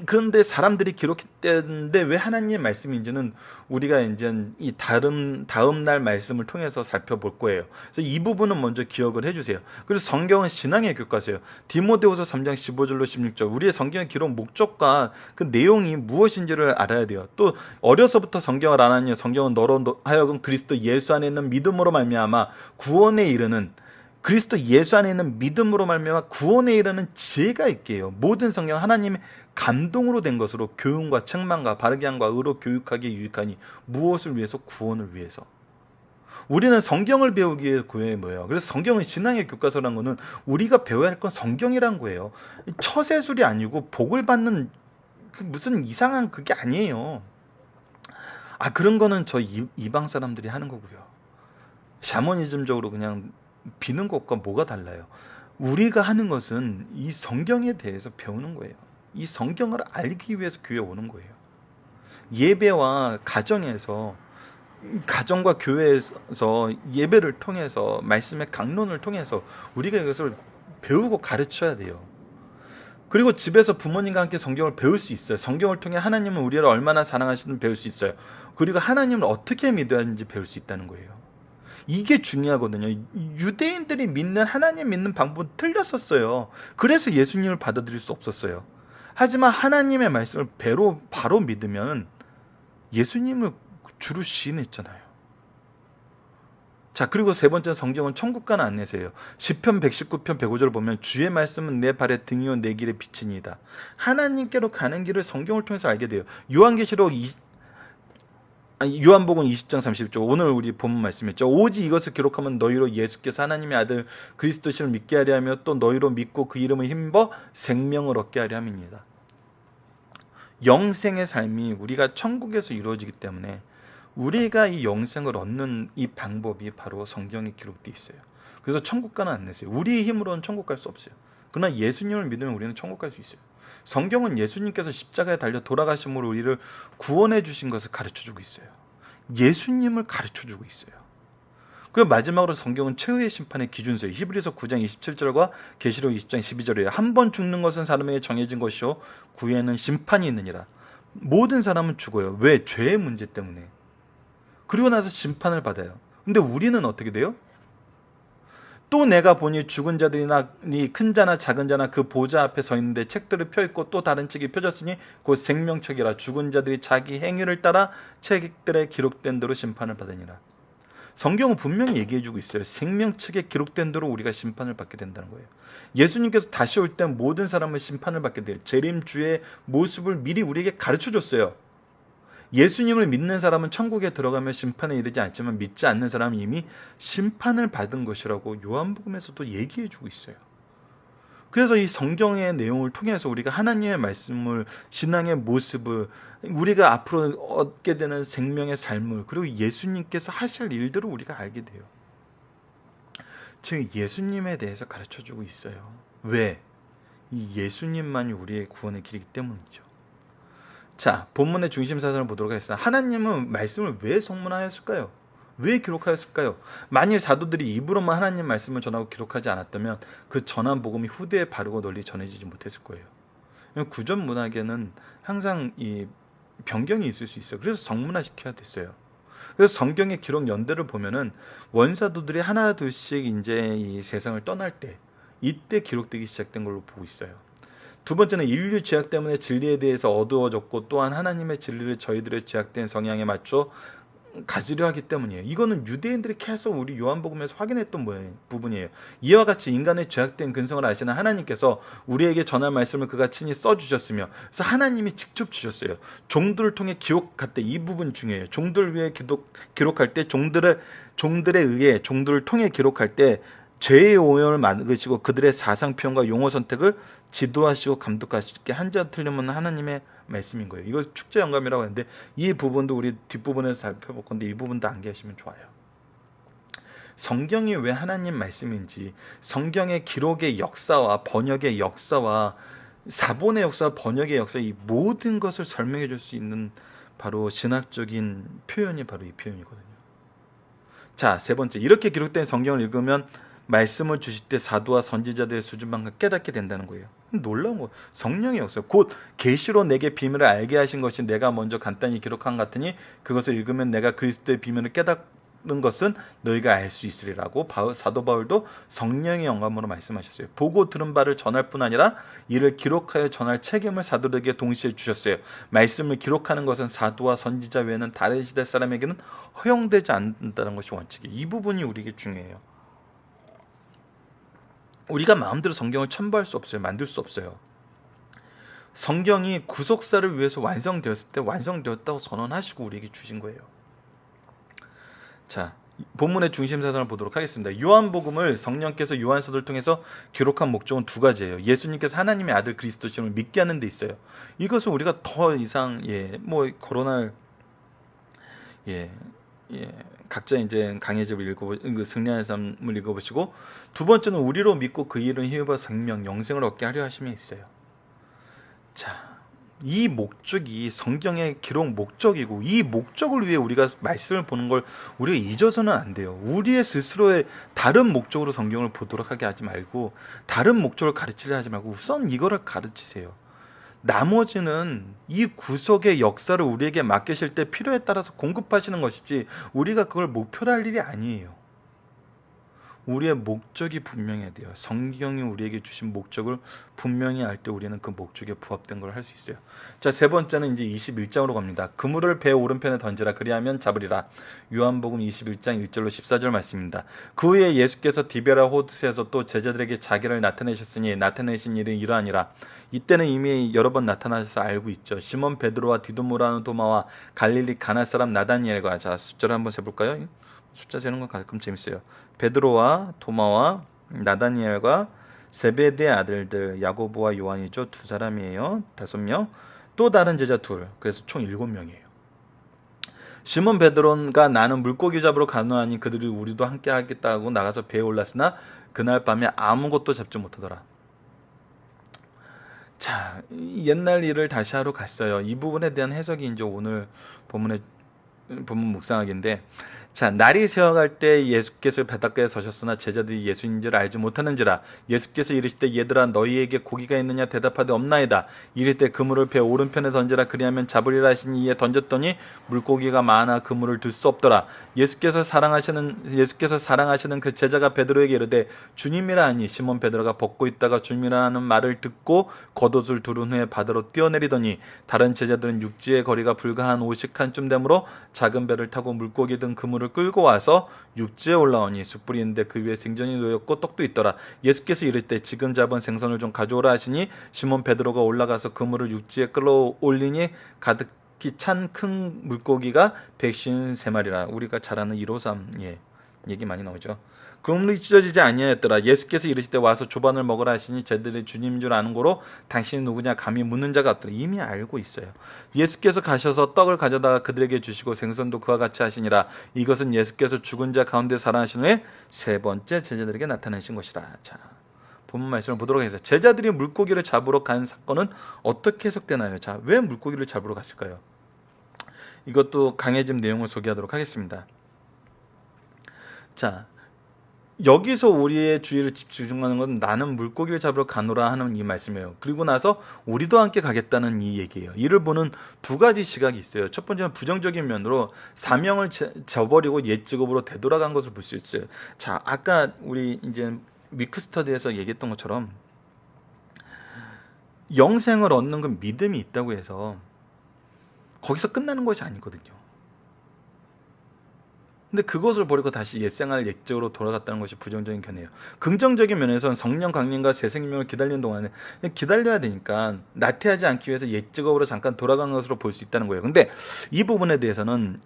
그런데 사람들이 기록했는데 왜 하나님의 말씀인지는 우리가 이제 이 다음 날 말씀을 통해서 살펴볼 거예요. 그래서 이 부분은 먼저 기억을 해주세요. 그래서 성경은 신앙의 교과서예요. 디모데후서 3장 15절로 16절 우리의 성경의 기록 목적과 그 내용이 무엇인지를 알아야 돼요. 또 어려서부터 성경을 안 하니 성경은 너로 하여금 그리스도 예수 안에 있는 믿음으로 말미암아 구원에 이르는 그리스도 예수 안에 있는 믿음으로 말미암아 구원에 이르는 지혜가 있게 해요. 모든 성경은 하나님의 감동으로 된 것으로 교훈과 책망과 바르게 함과 의로 교육하기에 유익하니 무엇을 위해서? 구원을 위해서. 우리는 성경을 배우기 위해 교회에 모여요. 그래서 성경은 신앙의 교과서라는 거는 우리가 배워야 할 건 성경이란 거예요. 처세술이 아니고 복을 받는 무슨 이상한 그게 아니에요. 그런 거는 저 이방 사람들이 하는 거고요. 샤머니즘적으로 그냥 비는 것과 뭐가 달라요? 우리가 하는 것은 이 성경에 대해서 배우는 거예요. 이 성경을 알기 위해서 교회에 오는 거예요. 예배와 가정과 교회에서 예배를 통해서 말씀의 강론을 통해서 우리가 이것을 배우고 가르쳐야 돼요. 그리고 집에서 부모님과 함께 성경을 배울 수 있어요. 성경을 통해 하나님은 우리를 얼마나 사랑하시는지 배울 수 있어요. 그리고 하나님을 어떻게 믿어야 하는지 배울 수 있다는 거예요. 이게 중요하거든요. 유대인들이 하나님 믿는 방법은 틀렸었어요. 그래서 예수님을 받아들일 수 없었어요. 하지만 하나님의 말씀을 바로 믿으면 예수님을 주로 시인했잖아요. 자, 그리고 세 번째 성경은 천국 가는 안내서예요. 시편 119편 105절 보면 주의 말씀은 내 발의 등이요 내 길의 빛이니이다. 하나님께로 가는 길을 성경을 통해서 알게 돼요. 요한복음 20장 30절 오늘 우리 본문 말씀이었죠. 오직 이것을 기록하면 너희로 예수께서 하나님의 아들 그리스도심을 믿게 하려 하며 또 너희로 믿고 그 이름을 힘입어 생명을 얻게 하려 함입니다. 영생의 삶이 우리가 천국에서 이루어지기 때문에 우리가 이 영생을 얻는 이 방법이 바로 성경에 기록되어 있어요. 그래서 천국 가는 안내서요. 우리의 힘으로는 천국 갈 수 없어요. 그러나 예수님을 믿으면 우리는 천국 갈 수 있어요. 성경은 예수님께서 십자가에 달려 돌아가심으로 우리를 구원해 주신 것을 가르쳐주고 있어요. 예수님을 가르쳐주고 있어요. 그리고 마지막으로 성경은 최후의 심판의 기준서예요. 히브리서 9장 27절과 계시록 20장 12절이에요. 한 번 죽는 것은 사람에게 정해진 것이요 그 후에는 심판이 있느니라. 모든 사람은 죽어요. 왜? 죄의 문제 때문에. 그리고 나서 심판을 받아요. 근데 우리는 어떻게 돼요? 또 내가 보니 죽은 자들이나 큰 자나 작은 자나 그 보좌 앞에 서 있는데 책들을 펴있고 또 다른 책이 펴졌으니 곧 생명책이라. 죽은 자들이 자기 행위를 따라 책들에 기록된 대로 심판을 받으니라. 성경은 분명히 얘기해주고 있어요. 생명책에 기록된 대로 우리가 심판을 받게 된다는 거예요. 예수님께서 다시 올 때 모든 사람을 심판을 받게 돼요. 재림주의 모습을 미리 우리에게 가르쳐줬어요. 예수님을 믿는 사람은 천국에 들어가면 심판에 이르지 않지만 믿지 않는 사람은 이미 심판을 받은 것이라고 요한복음에서도 얘기해주고 있어요. 그래서 이 성경의 내용을 통해서 우리가 하나님의 말씀을, 신앙의 모습을, 우리가 앞으로 얻게 되는 생명의 삶을, 그리고 예수님께서 하실 일들을 우리가 알게 돼요. 즉 예수님에 대해서 가르쳐주고 있어요. 왜? 이 예수님만이 우리의 구원의 길이기 때문이죠. 자, 본문의 중심 사상을 보도록 하겠습니다. 하나님은 말씀을 왜 성문하였을까요? 왜 기록하였을까요? 만일 사도들이 입으로만 하나님 말씀을 전하고 기록하지 않았다면 그 전한 복음이 후대에 바르고 널리 전해지지 못했을 거예요. 구전 문학에는 항상 이 변경이 있을 수 있어요. 그래서 성문화시켜야 됐어요. 그래서 성경의 기록 연대를 보면은 원사도들이 하나 둘씩 이제 이 세상을 떠날 때 이때 기록되기 시작된 걸로 보고 있어요. 두 번째는 인류 죄악 때문에 진리에 대해서 어두워졌고 또한 하나님의 진리를 저희들의 죄악된 성향에 맞춰 가지려 하기 때문이에요. 이거는 유대인들이 계속 우리 요한복음에서 확인했던 부분이에요. 이와 같이 인간의 죄악된 근성을 아시는 하나님께서 우리에게 전할 말씀을 그가 친히 써주셨으며, 그래서 하나님이 직접 주셨어요. 종들을 통해 기록할 때 이 부분 중요해요. 종들을 위해 기록할 때 종들에 의해 종들을 통해 기록할 때 죄의 오염을 막으시고 그들의 사상 표현과 용어 선택을 지도하시고 감독하시게 한자 틀리면 하나님의 말씀인 거예요. 이거 축제 영감이라고 하는데 이 부분도 우리 뒷부분에서 살펴볼 건데 이 부분도 암기하시면 좋아요. 성경이 왜 하나님 말씀인지, 성경의 기록의 역사와 번역의 역사와 사본의 역사, 번역의 역사, 이 모든 것을 설명해 줄 수 있는 바로 신학적인 표현이 바로 이 표현이거든요. 자, 세 번째, 이렇게 기록된 성경을 읽으면 말씀을 주실 때 사도와 선지자들의 수준만큼 깨닫게 된다는 거예요. 놀라운 거. 성령의 역사, 곧 계시로 내게 비밀을 알게 하신 것이 내가 먼저 간단히 기록한 것 같으니 그것을 읽으면 내가 그리스도의 비밀을 깨닫는 것은 너희가 알 수 있으리라고 사도 바울도 성령의 영감으로 말씀하셨어요. 보고 들은 바를 전할 뿐 아니라 이를 기록하여 전할 책임을 사도들에게 동시에 주셨어요. 말씀을 기록하는 것은 사도와 선지자 외에는 다른 시대 사람에게는 허용되지 않는다는 것이 원칙이에요. 이 부분이 우리에게 중요해요. 우리가 마음대로 성경을 첨부할 수 없어요. 만들 수 없어요. 성경이 구속사를 위해서 완성되었을 때 완성되었다고 선언하시고 우리에게 주신 거예요. 자, 본문의 중심 사상을 보도록 하겠습니다. 요한복음을 성령께서 요한서를 통해서 기록한 목적은 두 가지예요. 예수님께서 하나님의 아들 그리스도심을 믿게 하는 데 있어요. 이것을 우리가 더 이상 거론할 각자 이제 강해집을 읽어보고 승리하는 삶을 읽어보시고, 두 번째는 우리로 믿고 그 일은 힘입어 생명 영생을 얻게 하려 하심이 있어요. 자, 이 목적이 성경의 기록 목적이고 이 목적을 위해 우리가 말씀을 보는 걸 우리가 잊어서는 안 돼요. 우리의 스스로의 다른 목적으로 성경을 보도록 하게 하지 말고, 다른 목적을 가르치려 하지 말고 우선 이거를 가르치세요. 나머지는 이 구속의 역사를 우리에게 맡기실 때 필요에 따라서 공급하시는 것이지 우리가 그걸 목표로 할 일이 아니에요. 우리의 목적이 분명해야 돼요. 성경이 우리에게 주신 목적을 분명히 알 때 우리는 그 목적에 부합된 걸 할 수 있어요. 자, 세 번째는 이제 21장으로 갑니다. 그물을 배 오른편에 던지라 그리하면 잡으리라. 요한복음 21장 1절로 14절 말씀입니다. 그 후에 예수께서 디베라 호수에서 또 제자들에게 자기를 나타내셨으니 나타내신 일은 이러하니라. 이때는 이미 여러 번 나타나셔서 알고 있죠. 시몬 베드로와 디도모라는 도마와 갈릴리 가나 사람 나다니엘과, 자, 숫자를 한번 세볼까요? 숫자 세는 건 가끔 재밌어요. 베드로와 도마와 나다니엘과 세베대 아들들 야고보와 요한이죠. 두 사람이에요. 5명. 또 다른 제자 둘. 그래서 총 7명이에요. 시몬 베드로가 나는 물고기 잡으러 가노하니 그들이 우리도 함께 하겠다고 나가서 배에 올랐으나 그날 밤에 아무것도 잡지 못하더라. 자, 옛날 일을 다시 하러 갔어요. 이 부분에 대한 해석이 이제 오늘 본문 묵상하기인데, 자, 날이 새어갈 때 예수께서 바닷가에 서셨으나 제자들이 예수인지를 알지 못하는지라. 예수께서 이르실 때 얘들아 너희에게 고기가 있느냐 대답하되 없나이다. 이를 때 그물을 배 오른편에 던지라 그리하면 잡으리라 하시니 이에 던졌더니 물고기가 많아 그물을 들 수 없더라. 예수께서 사랑하시는 그 제자가 베드로에게 이르되 주님이라 하니 시몬 베드로가 벗고 있다가 주님이라는 말을 듣고 겉옷을 두른 후에 바다로 뛰어내리더니 다른 제자들은 육지의 거리가 불과 한 50칸쯤 되므로 작은 배를 타고 물고기 든 그물을 끌고 와서 육지에 올라오니 숯불이 있는데 그 위에 생선이 놓였고 떡도 있더라. 예수께서 이를 때 지금 잡은 생선을 좀 가져오라 하시니 시몬 베드로가 올라가서 그물을 육지에 끌어올리니 가득히 찬 큰 물고기가 153마리라. 우리가 잘 아는 153 얘기 많이 나오죠. 그물이 찢어지지 아니하였더라. 예수께서 이르실 때 와서 조반을 먹으라 하시니 제들이 주님인 줄 아는 고로 당신이 누구냐 감히 묻는 자가 없더라. 이미 알고 있어요. 예수께서 가셔서 떡을 가져다가 그들에게 주시고 생선도 그와 같이 하시니라. 이것은 예수께서 죽은 자 가운데 살아나신 후에 세 번째 제자들에게 나타나신 것이라. 자, 본문 말씀을 보도록 하겠습니다. 제자들이 물고기를 잡으러 간 사건은 어떻게 해석되나요? 자, 왜 물고기를 잡으러 갔을까요? 이것도 강해짐 내용을 소개하도록 하겠습니다. 자, 여기서 우리의 주의를 집중하는 건 나는 물고기를 잡으러 가노라 하는 이 말씀이에요. 그리고 나서 우리도 함께 가겠다는 이 얘기예요. 이를 보는 두 가지 시각이 있어요. 첫 번째는 부정적인 면으로 사명을 저버리고 옛 직업으로 되돌아간 것을 볼 수 있어요. 자, 아까 우리 이제 위크 스터디에서 얘기했던 것처럼 영생을 얻는 건 믿음이 있다고 해서 거기서 끝나는 것이 아니거든요. 근데 그것을 버리고 다시 옛생활 옛적으로 돌아갔다는 것이 부정적인 견해예요. 긍정적인 면에서는 성령 강림과 새 생명을 기다리는 동안에 기다려야 되니까 나태하지 않기 위해서 옛 직업으로 잠깐 돌아간 것으로 볼 수 있다는 거예요. 근데 이 부분에 대해서는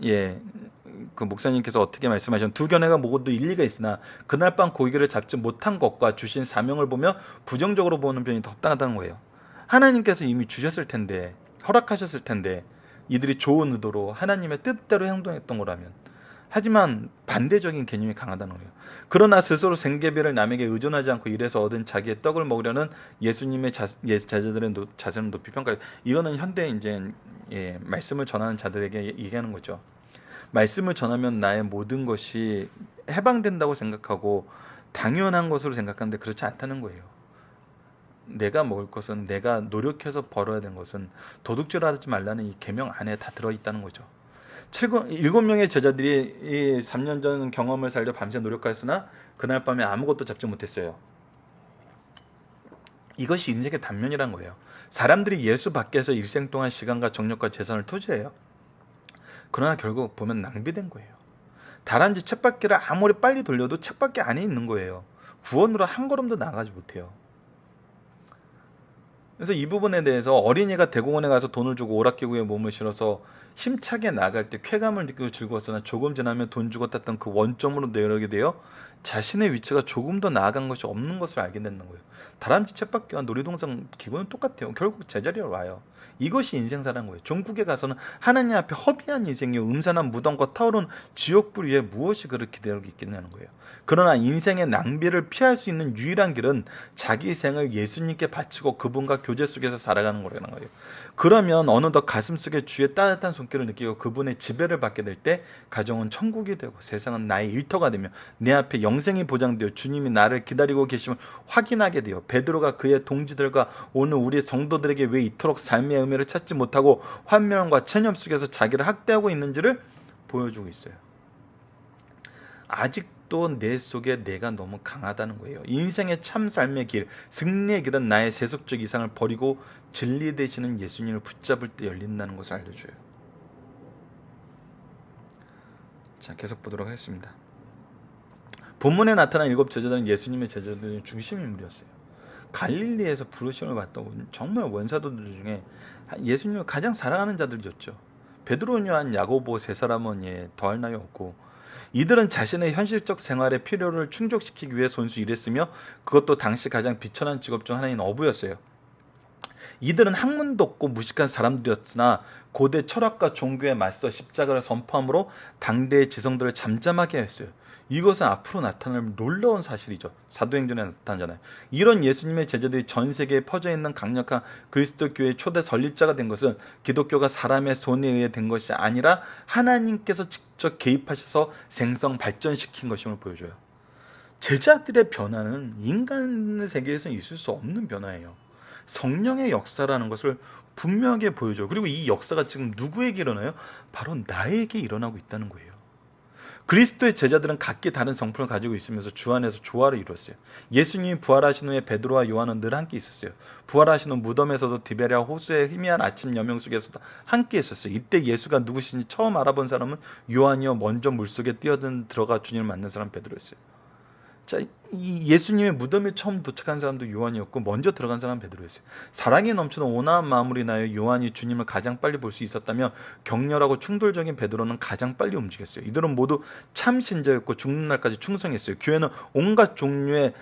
그 목사님께서 어떻게 말씀하셨는 두 견해가 모두 일리가 있으나 그날 밤 고기를 잡지 못한 것과 주신 사명을 보며 부정적으로 보는 편이 더 합당하다는 거예요. 하나님께서 이미 주셨을 텐데, 허락하셨을 텐데 이들이 좋은 의도로 하나님의 뜻대로 행동했던 거라면, 하지만 반대적인 개념이 강하다는 거예요. 그러나 스스로 생계비를 남에게 의존하지 않고 일해서 얻은 자기의 떡을 먹으려는 예수님의 제자들의 자세는 높이 평가해요. 이거는 현대 이제 말씀을 전하는 자들에게 얘기하는 거죠. 말씀을 전하면 나의 모든 것이 해방된다고 생각하고 당연한 것으로 생각하는데 그렇지 않다는 거예요. 내가 먹을 것은, 내가 노력해서 벌어야 되는 것은 도둑질하지 말라는 이 계명 안에 다 들어있다는 거죠. 7명의 제자들이 이 3년 전 경험을 살려 밤새 노력하였으나 그날 밤에 아무것도 잡지 못했어요. 이것이 인생의 단면이란 거예요. 사람들이 예수 밖에서 일생 동안 시간과 정력과 재산을 투자해요. 그러나 결국 보면 낭비된 거예요. 다람쥐 쳇바퀴를 아무리 빨리 돌려도 쳇바퀴 안에 있는 거예요. 구원으로 한 걸음도 나가지 못해요. 그래서 이 부분에 대해서 어린이가 대공원에 가서 돈을 주고 오락기구에 몸을 실어서 힘차게 나갈 때 쾌감을 느끼고 즐거웠으나 조금 지나면 돈 주고 탔던 그 원점으로 내려오게 되어 자신의 위치가 조금 더 나아간 것이 없는 것을 알게 되는 거예요. 다람쥐 쳇바퀴와 놀이동산 기구는 똑같아요. 결국 제자리로 와요. 이것이 인생사라는 거예요. 종국에 가서는 하나님 앞에 허비한 인생이요, 음산한 무덤과 타오른 지옥불 위에 무엇이 그를 기다리고 있겠냐는 거예요. 그러나 인생의 낭비를 피할 수 있는 유일한 길은 자기 생을 예수님께 바치고 그분과 교제 속에서 살아가는 거라는 거예요. 그러면 어느덧 가슴속에 주의 따뜻한 손길을 느끼고 그분의 지배를 받게 될 때 가정은 천국이 되고 세상은 나의 일터가 되며 내 앞에 영생이 보장되어 주님이 나를 기다리고 계심을 확인하게 되어 베드로가 그의 동지들과 오늘 우리 성도들에게 왜 이토록 삶의 의미를 찾지 못하고 환멸과 체념 속에서 자기를 학대하고 있는지를 보여주고 있어요. 아직도 내 속에 내가 너무 강하다는 거예요. 인생의 참 삶의 길, 승리의 길은 나의 세속적 이상을 버리고 진리 되시는 예수님을 붙잡을 때 열린다는 것을 알려줘요. 자, 계속 보도록 하겠습니다. 본문에 나타난 7 제자들은 예수님의 제자들의 중심 인물이었어요. 갈릴리에서 부르심을 받던 정말 원사도들 중에 예수님을 가장 사랑하는 자들이었죠. 베드로, 요한, 야고보 세 사람은 더할 나위 없고, 이들은 자신의 현실적 생활의 필요를 충족시키기 위해 손수 일했으며 그것도 당시 가장 비천한 직업 중 하나인 어부였어요. 이들은 학문도 없고 무식한 사람들이었으나 고대 철학과 종교에 맞서 십자가를 선포함으로 당대의 지성들을 잠잠하게 했어요. 이것은 앞으로 나타날 놀라운 사실이죠. 사도행전에 나타나잖아요. 이런 예수님의 제자들이 전 세계에 퍼져 있는 강력한 그리스도 교회의 초대 설립자가 된 것은 기독교가 사람의 손에 의해 된 것이 아니라 하나님께서 직접 개입하셔서 생성 발전시킨 것임을 보여줘요. 제자들의 변화는 인간 세계에서는 있을 수 없는 변화예요. 성령의 역사라는 것을 분명하게 보여줘요. 그리고 이 역사가 지금 누구에게 일어나요? 바로 나에게 일어나고 있다는 거예요. 그리스도의 제자들은 각기 다른 성품을 가지고 있으면서 주 안에서 조화를 이뤘어요. 예수님이 부활하신 후에 베드로와 요한은 늘 함께 있었어요. 부활하신 후 무덤에서도 디베랴 호수의 희미한 아침 여명 속에서도 함께 있었어요. 이때 예수가 누구신지 처음 알아본 사람은 요한이요, 먼저 물속에 들어가 주님을 만난 사람 베드로였어요. 자, 이 예수님의 무덤에 처음 도착한 사람도 요한이었고 먼저 들어간 사람은 베드로였어요. 사랑에 넘치는 온화한 마음으로 인하여 요한이 주님을 가장 빨리 볼 수 있었다면 격렬하고 충돌적인 베드로는 가장 빨리 움직였어요. 이들은 모두 참 신자였고 죽는 날까지 충성했어요. 교회는 온갖 종류의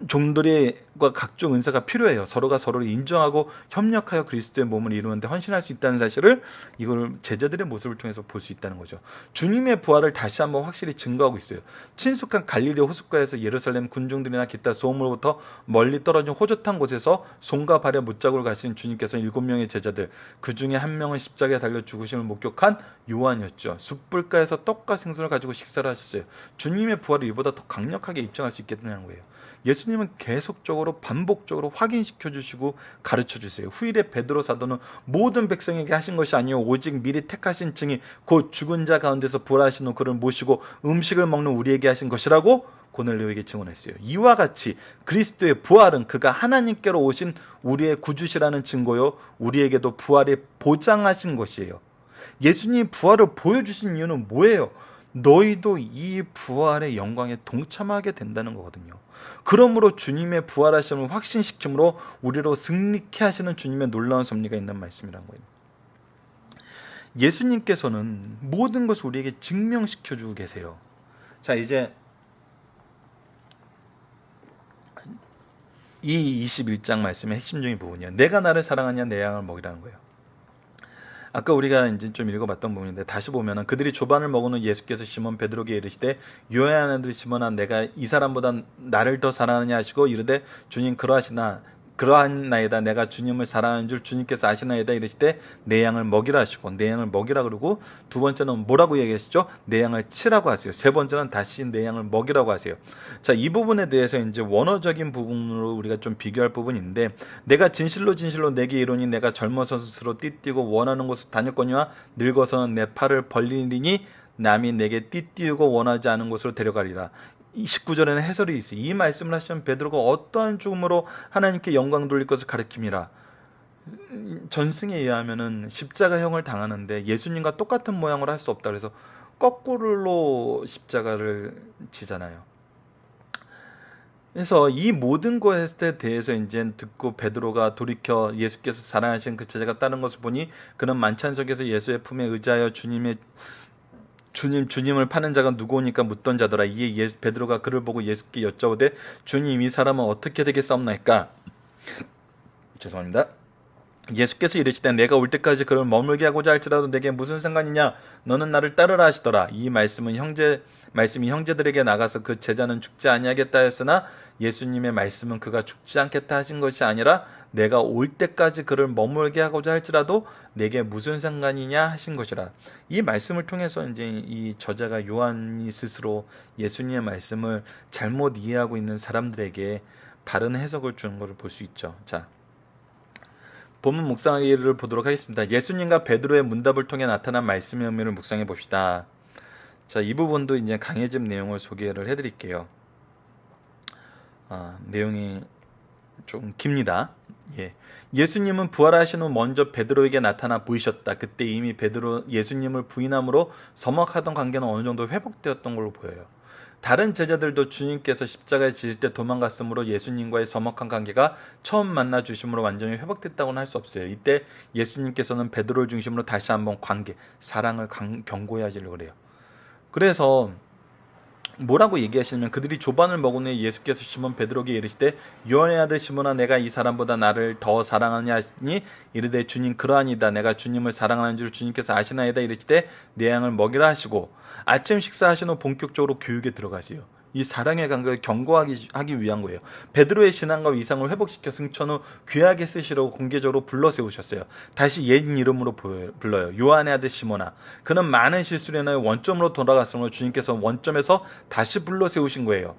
종들과 각종 은사가 필요해요. 서로가 서로를 인정하고 협력하여 그리스도의 몸을 이루는데 헌신할 수 있다는 사실을 이걸 제자들의 모습을 통해서 볼 수 있다는 거죠. 주님의 부활을 다시 한번 확실히 증거하고 있어요. 친숙한 갈릴리 호숫가에서 예루살렘 군중들이나 기타 소음으로부터 멀리 떨어진 호젓한 곳에서 손과 발에 못자국을 가신 주님께서 7명의 제자들, 그 중에 한 명은 십자가에 달려 죽으심을 목격한 요한이었죠. 숯불가에서 떡과 생선을 가지고 식사를 하셨어요. 주님의 부활을 이보다 더 강력하게 입증할 수 있겠다는 거예요. 예수님은 계속적으로 반복적으로 확인시켜 주시고 가르쳐 주세요. 후일에 베드로 사도는 모든 백성에게 하신 것이 아니요 오직 미리 택하신 증인 곧 죽은 자 가운데서 부활하신 후 그를 모시고 음식을 먹는 우리에게 하신 것이라고 고넬료에게 증언했어요. 이와 같이 그리스도의 부활은 그가 하나님께로 오신 우리의 구주시라는 증거요 우리에게도 부활이 보장하신 것이에요. 예수님이 부활을 보여주신 이유는 뭐예요? 너희도 이 부활의 영광에 동참하게 된다는 거거든요. 그러므로 주님의 부활하심을 확신시킴으로 우리로 승리케 하시는 주님의 놀라운 섭리가 있는 말씀이란 거예요. 예수님께서는 모든 것을 우리에게 증명시켜 주고 계세요. 자, 이제 이 21장 말씀의 핵심적인 부분이야. 내가 나를 사랑하냐 내 양을 먹이라는 거예요. 아까 우리가 이제 좀 읽어봤던 부분인데 다시 보면은 그들이 조반을 먹은 후 예수께서 시몬 베드로에게 이르시되 요한 아들 시몬아 내가 이 사람보다 나를 더 사랑하느냐 하시고 이르되 주님 그러하나이다 내가 주님을 사랑하는 줄 주님께서 아시나이다 이르시되 내 양을 먹이라 하시고 내 양을 먹이라 그러고 두 번째는 뭐라고 얘기하시죠? 내 양을 치라고 하세요. 세 번째는 다시 내 양을 먹이라고 하세요. 자, 이 부분에 대해서 이제 원어적인 부분으로 우리가 좀 비교할 부분인데 내가 진실로 내게 이르노니 내가 젊어서 스스로 띠뛰고 원하는 곳을 다녔거니와 늙어서는 내 팔을 벌리리니 남이 내게 띠띠우고 원하지 않은 곳으로 데려가리라. 19절에는 해설이 있어요. 이 말씀을 하시면 베드로가 어떠한 죽음으로 하나님께 영광 돌릴 것을 가르칩니다. 전승에 의하면은 십자가형을 당하는데 예수님과 똑같은 모양으로 할 수 없다. 그래서 거꾸로 십자가를 지잖아요. 그래서 이 모든 것에 대해서 이제 듣고 베드로가 돌이켜 예수께서 사랑하신 그 제자가 따른 것을 보니 그는 만찬석에서 예수의 품에 의지하여 주님을 파는 자가 누구오니까 묻던 자더라. 이에 베드로가 그를 보고 예수께 여쭤보되 주님 이 사람은 어떻게 되겠사옵나이까? 죄송합니다. 예수께서 이르시되 내가 올 때까지 그를 머물게 하고자 할지라도 내게 무슨 상관이냐? 너는 나를 따르라 하시더라. 이 말씀이 형제들에게 나가서 그 제자는 죽지 아니하겠다 했으나 예수님의 말씀은 그가 죽지 않겠다 하신 것이 아니라 내가 올 때까지 그를 머물게 하고자 할지라도 내게 무슨 상관이냐 하신 것이라. 이 말씀을 통해서 이제 이 저자가 요한이 스스로 예수님의 말씀을 잘못 이해하고 있는 사람들에게 바른 해석을 주는 것을 볼 수 있죠. 자, 본문 묵상하기를 보도록 하겠습니다. 예수님과 베드로의 문답을 통해 나타난 말씀의 의미를 묵상해 봅시다. 자, 이 부분도 이제 강해짐 내용을 소개를 해드릴게요. 내용이 좀 깁니다. 예수님은 부활하신 후 먼저 베드로에게 나타나 보이셨다. 그때 이미 베드로 예수님을 부인함으로 서먹하던 관계는 어느 정도 회복되었던 걸로 보여요. 다른 제자들도 주님께서 십자가에 지실 때 도망갔으므로 예수님과의 서먹한 관계가 처음 만나 주심으로 완전히 회복됐다고는 할 수 없어요. 이때 예수님께서는 베드로를 중심으로 다시 한번 사랑을 경고해 하시려고 그래요. 그래서 뭐라고 얘기하시냐면 그들이 조반을 먹은 후에 예수께서 시몬 베드로에게 이르시되 요한의 아들 시몬아 내가 이 사람보다 나를 더 사랑하느냐 하시니 이르되 주님 그러하니다 내가 주님을 사랑하는 줄 주님께서 아시나이다 이르시되 내 양을 먹이라 하시고 아침 식사하신 후 본격적으로 교육에 들어가시요. 이 사랑의 간격을 경고하기 위한 거예요. 베드로의 신앙과 위상을 회복시켜 승천 후 귀하게 쓰시려고 공개적으로 불러 세우셨어요. 다시 옛 이름으로 불러요. 요한의 아들 시몬아. 그는 많은 실수로 인하여 원점으로 돌아갔으므로 주님께서 원점에서 다시 불러 세우신 거예요.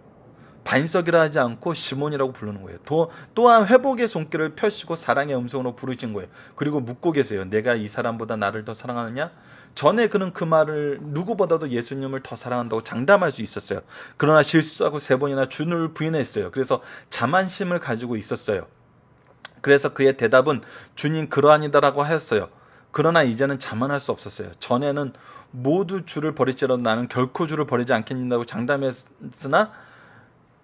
반석이라 하지 않고 시몬이라고 부르는 거예요. 또한 회복의 손길을 펴시고 사랑의 음성으로 부르신 거예요. 그리고 묻고 계세요. 내가 이 사람보다 나를 더 사랑하느냐? 전에 그는 그 말을 누구보다도 예수님을 더 사랑한다고 장담할 수 있었어요. 그러나 실수하고 3번이나 주를 부인했어요. 그래서 자만심을 가지고 있었어요. 그래서 그의 대답은 주님 그러하니다라고 하였어요. 그러나 이제는 자만할 수 없었어요. 전에는 모두 주를 버릴지라도 나는 결코 주를 버리지 않겠다고 장담했으나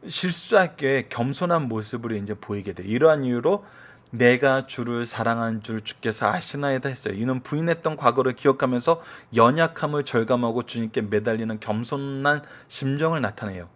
실수할 게 겸손한 모습으로 이제 보이게 돼. 이러한 이유로 내가 주를 사랑한 줄 주께서 아시나이다 했어요. 이는 부인했던 과거를 기억하면서 연약함을 절감하고 주님께 매달리는 겸손한 심정을 나타내요.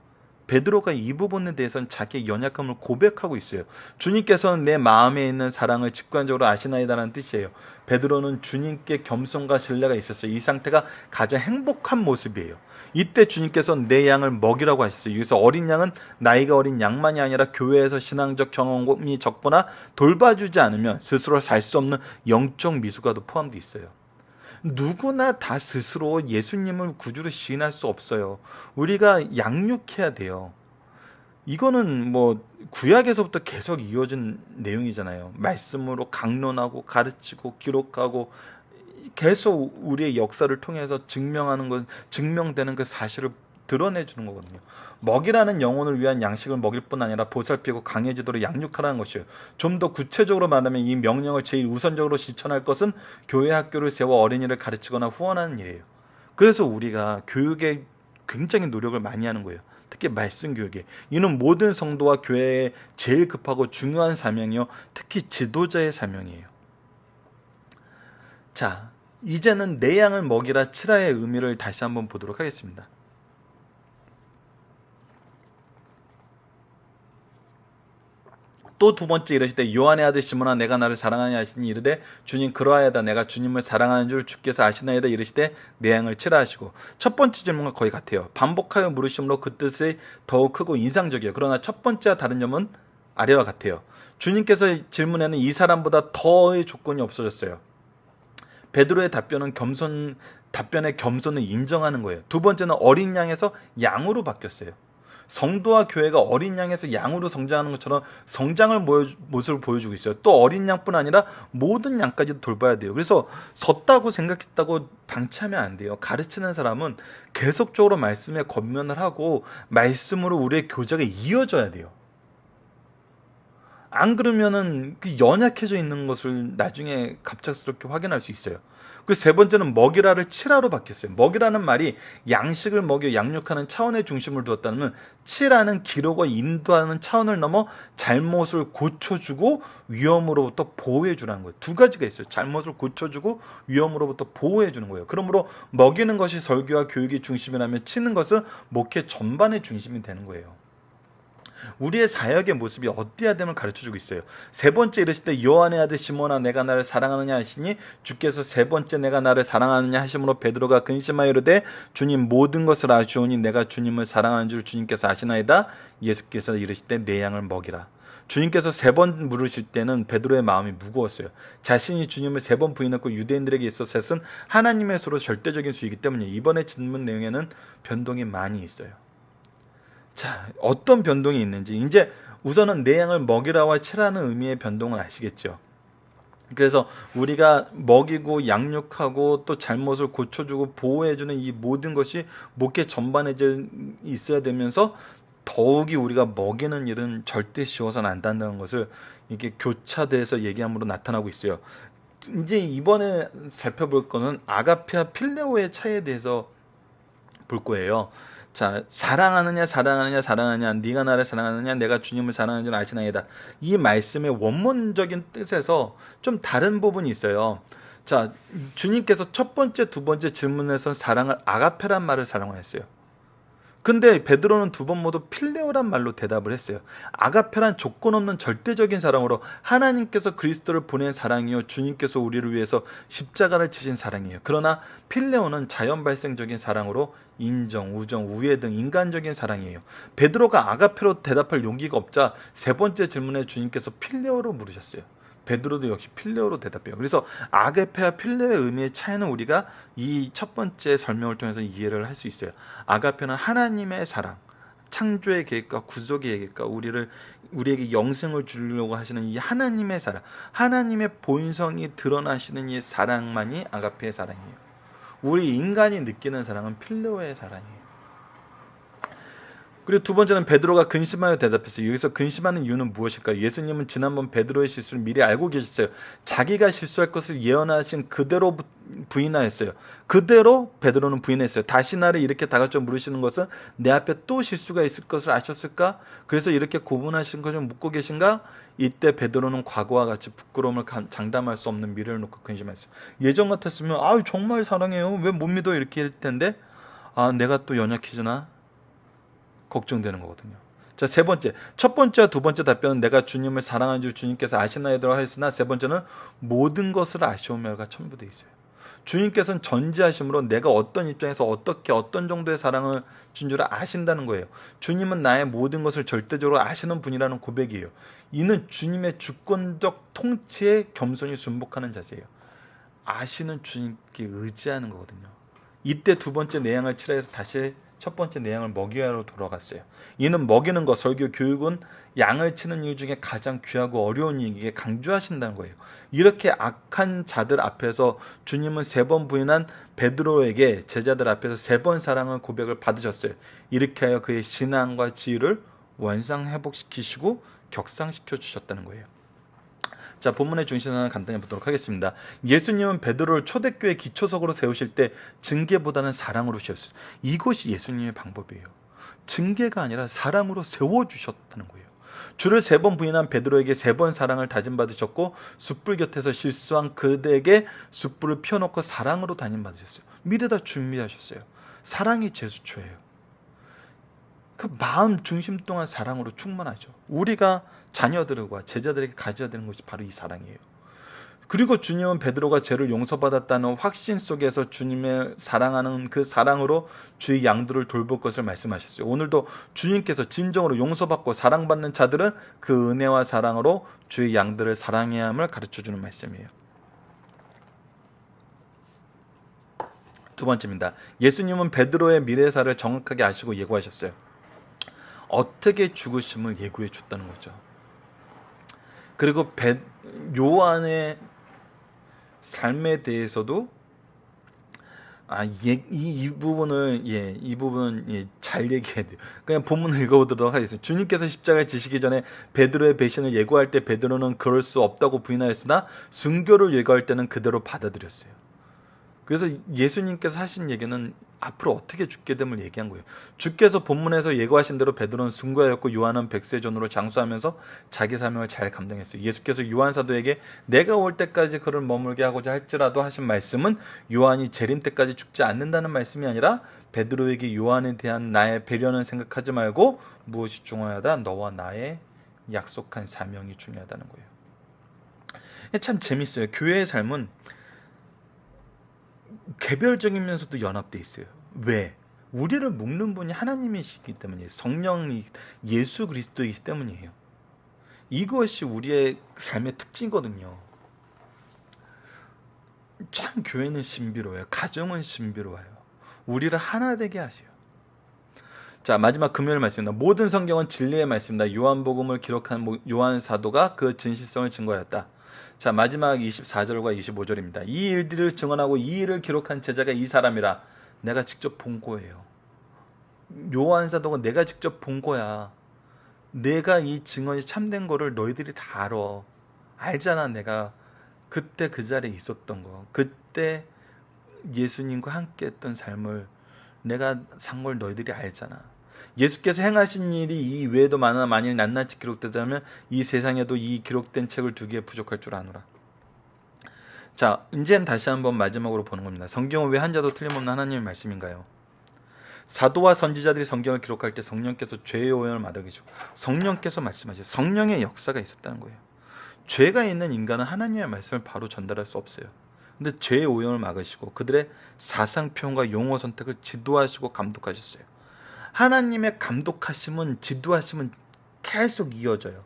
베드로가 이 부분에 대해서는 자기의 연약함을 고백하고 있어요. 주님께서는 내 마음에 있는 사랑을 직관적으로 아시나이다라는 뜻이에요. 베드로는 주님께 겸손과 신뢰가 있었어요. 이 상태가 가장 행복한 모습이에요. 이때 주님께서는 내 양을 먹이라고 하셨어요. 여기서 어린 양은 나이가 어린 양만이 아니라 교회에서 신앙적 경험이 적거나 돌봐주지 않으면 스스로 살 수 없는 영적 미숙아도 포함되어 있어요. 누구나 다 스스로 예수님을 구주로 시인할 수 없어요. 우리가 양육해야 돼요. 이거는 뭐 구약에서부터 계속 이어진 내용이잖아요. 말씀으로 강론하고 가르치고 기록하고 계속 우리의 역사를 통해서 증명되는 그 사실을 드러내주는 거거든요. 먹이라는 영혼을 위한 양식을 먹일 뿐 아니라 보살피고 강해지도록 양육하라는 것이에요. 좀 더 구체적으로 말하면 이 명령을 제일 우선적으로 실천할 것은 교회 학교를 세워 어린이를 가르치거나 후원하는 일이에요. 그래서 우리가 교육에 굉장히 노력을 많이 하는 거예요. 특히 말씀 교육에. 이는 모든 성도와 교회에 제일 급하고 중요한 사명이요, 특히 지도자의 사명이에요. 자, 이제는 내 양을 먹이라 치라의 의미를 다시 한번 보도록 하겠습니다. 또 두 번째 이르시되 요한의 아들 시몬아 내가 나를 사랑하냐 하시니 이르되 주님 그러하여다 내가 주님을 사랑하는 줄 주께서 아시나이다 이르시되 내 양을 치라 하시고, 첫 번째 질문과 거의 같아요. 반복하여 물으심으로 그 뜻이 더욱 크고 인상적이에요. 그러나 첫 번째와 다른 점은 아래와 같아요. 주님께서 질문에는 이 사람보다 더의 조건이 없어졌어요. 베드로의 답변의 겸손을 인정하는 거예요. 두 번째는 어린 양에서 양으로 바뀌었어요. 성도와 교회가 어린 양에서 양으로 성장하는 것처럼 성장을 모습을 보여주고 있어요. 또 어린 양뿐 아니라 모든 양까지도 돌봐야 돼요. 그래서 섰다고 생각했다고 방치하면 안 돼요. 가르치는 사람은 계속적으로 말씀에 권면을 하고 말씀으로 우리의 교제가 이어져야 돼요. 안 그러면은 그 연약해져 있는 것을 나중에 갑작스럽게 확인할 수 있어요. 그 세 번째는 먹이라를 치라로 바뀌었어요. 먹이라는 말이 양식을 먹여 양육하는 차원의 중심을 두었다면, 치라는 기록과 인도하는 차원을 넘어 잘못을 고쳐주고 위험으로부터 보호해주라는 거예요. 두 가지가 있어요. 잘못을 고쳐주고 위험으로부터 보호해주는 거예요. 그러므로 먹이는 것이 설교와 교육의 중심이라면 치는 것은 목회 전반의 중심이 되는 거예요. 우리의 사역의 모습이 어때야 됨을 가르쳐주고 있어요. 세 번째 이르시되 요한의 아들 시몬아 내가 나를 사랑하느냐 하시니, 주께서 세 번째 내가 나를 사랑하느냐 하심으로 베드로가 근심하여 이르되 주님 모든 것을 아시오니 내가 주님을 사랑하는 줄 주님께서 아시나이다. 예수께서 이르시되 내 양을 먹이라. 주님께서 세 번 물으실 때는 베드로의 마음이 무거웠어요. 자신이 주님을 세 번 부인했고 유대인들에게 있어서 셋은 하나님의 수로 절대적인 수이기 때문에 이번에 질문 내용에는 변동이 많이 있어요. 자, 어떤 변동이 있는지 이제 우선은 내 양을 먹이라와 치라는 의미의 변동을 아시겠죠. 그래서 우리가 먹이고 양육하고 또 잘못을 고쳐주고 보호해주는 이 모든 것이 목회 전반에 있어야 되면서 더욱이 우리가 먹이는 일은 절대 쉬워서는 안 된다는 것을 이게 교차돼서 얘기함으로 나타나고 있어요. 이제 이번에 살펴볼 거는 아가페와 필레오의 차이에 대해서 볼 거예요. 자, 사랑하느냐 네가 나를 사랑하느냐 내가 주님을 사랑하는 줄 아시나이다. 이 말씀의 원문적인 뜻에서 좀 다른 부분이 있어요. 자, 주님께서 첫 번째, 두 번째 질문에서 사랑을 아가페란 말을 사용했어요. 근데 베드로는 두 번 모두 필레오란 말로 대답을 했어요. 아가페란 조건 없는 절대적인 사랑으로 하나님께서 그리스도를 보낸 사랑이요 주님께서 우리를 위해서 십자가를 지신 사랑이에요. 그러나 필레오는 자연 발생적인 사랑으로 인정, 우정, 우애 등 인간적인 사랑이에요. 베드로가 아가페로 대답할 용기가 없자 세 번째 질문에 주님께서 필레오로 물으셨어요. 베드로도 역시 필레오로 대답해요. 그래서 아가페와 필레오의 의미의 차이는 우리가 이 첫 번째 설명을 통해서 이해를 할 수 있어요. 아가페는 하나님의 사랑, 창조의 계획과 구속의 계획과 우리에게 영생을 주려고 하시는 이 하나님의 사랑, 하나님의 본성이 드러나시는 이 사랑만이 아가페의 사랑이에요. 우리 인간이 느끼는 사랑은 필레오의 사랑이에요. 그리고 두 번째는 베드로가 근심하여 대답했어요. 여기서 근심하는 이유는 무엇일까요? 예수님은 지난번 베드로의 실수를 미리 알고 계셨어요. 자기가 실수할 것을 예언하신 그대로 부인하였어요. 그대로 베드로는 부인했어요. 다시 나를 이렇게 다같이 물으시는 것은 내 앞에 또 실수가 있을 것을 아셨을까? 그래서 이렇게 고분하신 것을 묻고 계신가? 이때 베드로는 과거와 같이 부끄러움을 장담할 수 없는 미래를 놓고 근심했어요. 예전 같았으면 정말 사랑해요. 왜 못 믿어? 이렇게 할 텐데 내가 또 연약해지나? 걱정되는 거거든요. 자, 세 번째. 첫 번째와 두 번째 답변은 내가 주님을 사랑하는 줄 주님께서 아시나이다라고 하였으나, 세 번째는 모든 것을 아시오며가 첨부되어 있어요. 주님께서는 전지하심으로 내가 어떤 입장에서 어떤 정도의 사랑을 준 줄 아신다는 거예요. 주님은 나의 모든 것을 절대적으로 아시는 분이라는 고백이에요. 이는 주님의 주권적 통치에 겸손히 순복하는 자세예요. 아시는 주님께 의지하는 거거든요. 이때 두 번째 내 양을 치라 해서 다시 첫 번째 내 양을 먹이라로 돌아갔어요. 이는 먹이는 것, 설교, 교육은 양을 치는 일 중에 가장 귀하고 어려운 일이기에 강조하신다는 거예요. 이렇게 악한 자들 앞에서 주님은 세 번 부인한 베드로에게 제자들 앞에서 세 번 사랑의 고백을 받으셨어요. 이렇게 하여 그의 신앙과 지혜를 원상 회복시키시고 격상시켜 주셨다는 거예요. 자, 본문의 중심을 간단히 보도록 하겠습니다. 예수님은 베드로를 초대교회 기초석으로 세우실 때 징계보다는 사랑으로 세우셨어요. 이것이 예수님의 방법이에요. 징계가 아니라 사랑으로 세워주셨다는 거예요. 주를 3번 부인한 베드로에게 3번 사랑을 다짐받으셨고 숯불 곁에서 실수한 그들에게 숯불을 피워놓고 사랑으로 다짐받으셨어요. 미래다 준비하셨어요. 사랑이 제수초예요. 그 마음 중심 동안 사랑으로 충만하죠. 우리가 자녀들과 제자들에게 가져야 되는 것이 바로 이 사랑이에요. 그리고 주님은 베드로가 죄를 용서받았다는 확신 속에서 주님을 사랑하는 그 사랑으로 주의 양들을 돌볼 것을 말씀하셨어요. 오늘도 주님께서 진정으로 용서받고 사랑받는 자들은 그 은혜와 사랑으로 주의 양들을 사랑해야 함을 가르쳐주는 말씀이에요. 두 번째입니다. 예수님은 베드로의 미래사를 정확하게 아시고 예고하셨어요. 어떻게 죽으심을 예고해 줬다는 거죠. 그리고 요한의 삶에 대해서도 이 부분은 잘 얘기해야 돼요. 그냥 본문을 읽어보도록 하겠습니다. 주님께서 십자가를 지시기 전에 베드로의 배신을 예고할 때 베드로는 그럴 수 없다고 부인하였으나 순교를 예고할 때는 그대로 받아들였어요. 그래서 예수님께서 하신 얘기는 앞으로 어떻게 죽게 됨을 얘기한 거예요. 주께서 본문에서 예고하신 대로 베드로는 순교하였고 요한은 백세존으로 장수하면서 자기 사명을 잘 감당했어요. 예수께서 요한 사도에게 내가 올 때까지 그를 머물게 하고자 할지라도 하신 말씀은 요한이 재림 때까지 죽지 않는다는 말씀이 아니라 베드로에게 요한에 대한 나의 배려는 생각하지 말고 무엇이 중요하다? 너와 나의 약속한 사명이 중요하다는 거예요. 참 재밌어요. 교회의 삶은 개별적이면서도 연합되어 있어요. 왜? 우리를 묶는 분이 하나님이시기 때문이에요. 성령이 예수 그리스도이기 때문이에요. 이것이 우리의 삶의 특징이거든요. 참 교회는 신비로워요. 가정은 신비로워요. 우리를 하나 되게 하세요. 자, 마지막 금요일 말씀입니다. 모든 성경은 진리의 말씀입니다. 요한복음을 기록한 요한 사도가 그 진실성을 증거하였다. 자, 마지막 24절과 25절입니다. 이 일들을 증언하고 이 일을 기록한 제자가 이 사람이라. 내가 직접 본 거예요. 요한 사도가 내가 직접 본 거야. 내가 이 증언이 참된 거를 너희들이 다 알아. 알잖아. 내가 그때 그 자리에 있었던 거. 그때 예수님과 함께 했던 삶을 내가 산 걸 너희들이 알잖아. 예수께서 행하신 일이 이 외에도 만일 낱낱이 기록되자면 이 세상에도 이 기록된 책을 두기에 부족할 줄 아노라. 자, 이제는 다시 한번 마지막으로 보는 겁니다. 성경은 왜 한자도 틀림없는 하나님의 말씀인가요? 사도와 선지자들이 성경을 기록할 때 성령께서 죄의 오염을 막으시고 성령께서 말씀하시고 성령의 역사가 있었다는 거예요. 죄가 있는 인간은 하나님의 말씀을 바로 전달할 수 없어요. 근데 죄의 오염을 막으시고 그들의 사상 표현과 용어 선택을 지도하시고 감독하셨어요. 하나님의 감독하심은 지도하심은 계속 이어져요.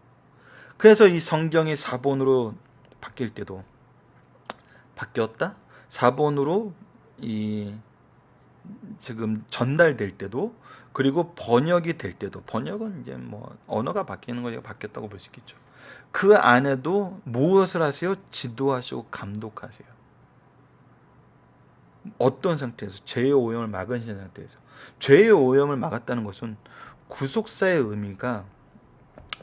그래서 이 성경이 사본으로 바뀔 때도 바뀌었다. 사본으로 지금 전달될 때도 그리고 번역이 될 때도 번역은 이제 뭐 언어가 바뀌는 거니까 바뀌었다고 볼 수 있겠죠. 그 안에도 무엇을 하세요? 지도하시고 감독하세요. 어떤 상태에서? 죄의 오염을 막은 상태에서. 죄의 오염을 막았다는 것은 구속사의 의미가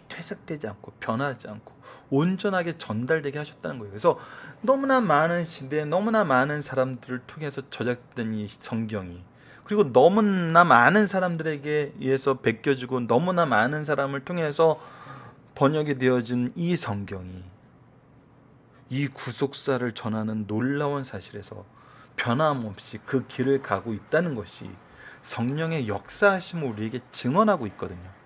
퇴색되지 않고 변하지 않고 온전하게 전달되게 하셨다는 거예요. 그래서 너무나 많은 시대에 너무나 많은 사람들을 통해서 저작된 이 성경이 그리고 너무나 많은 사람들에게 의해서 베껴지고 너무나 많은 사람을 통해서 번역이 되어진 이 성경이 이 구속사를 전하는 놀라운 사실에서 변함없이 그 길을 가고 있다는 것이 성령의 역사하심을 우리에게 증언하고 있거든요.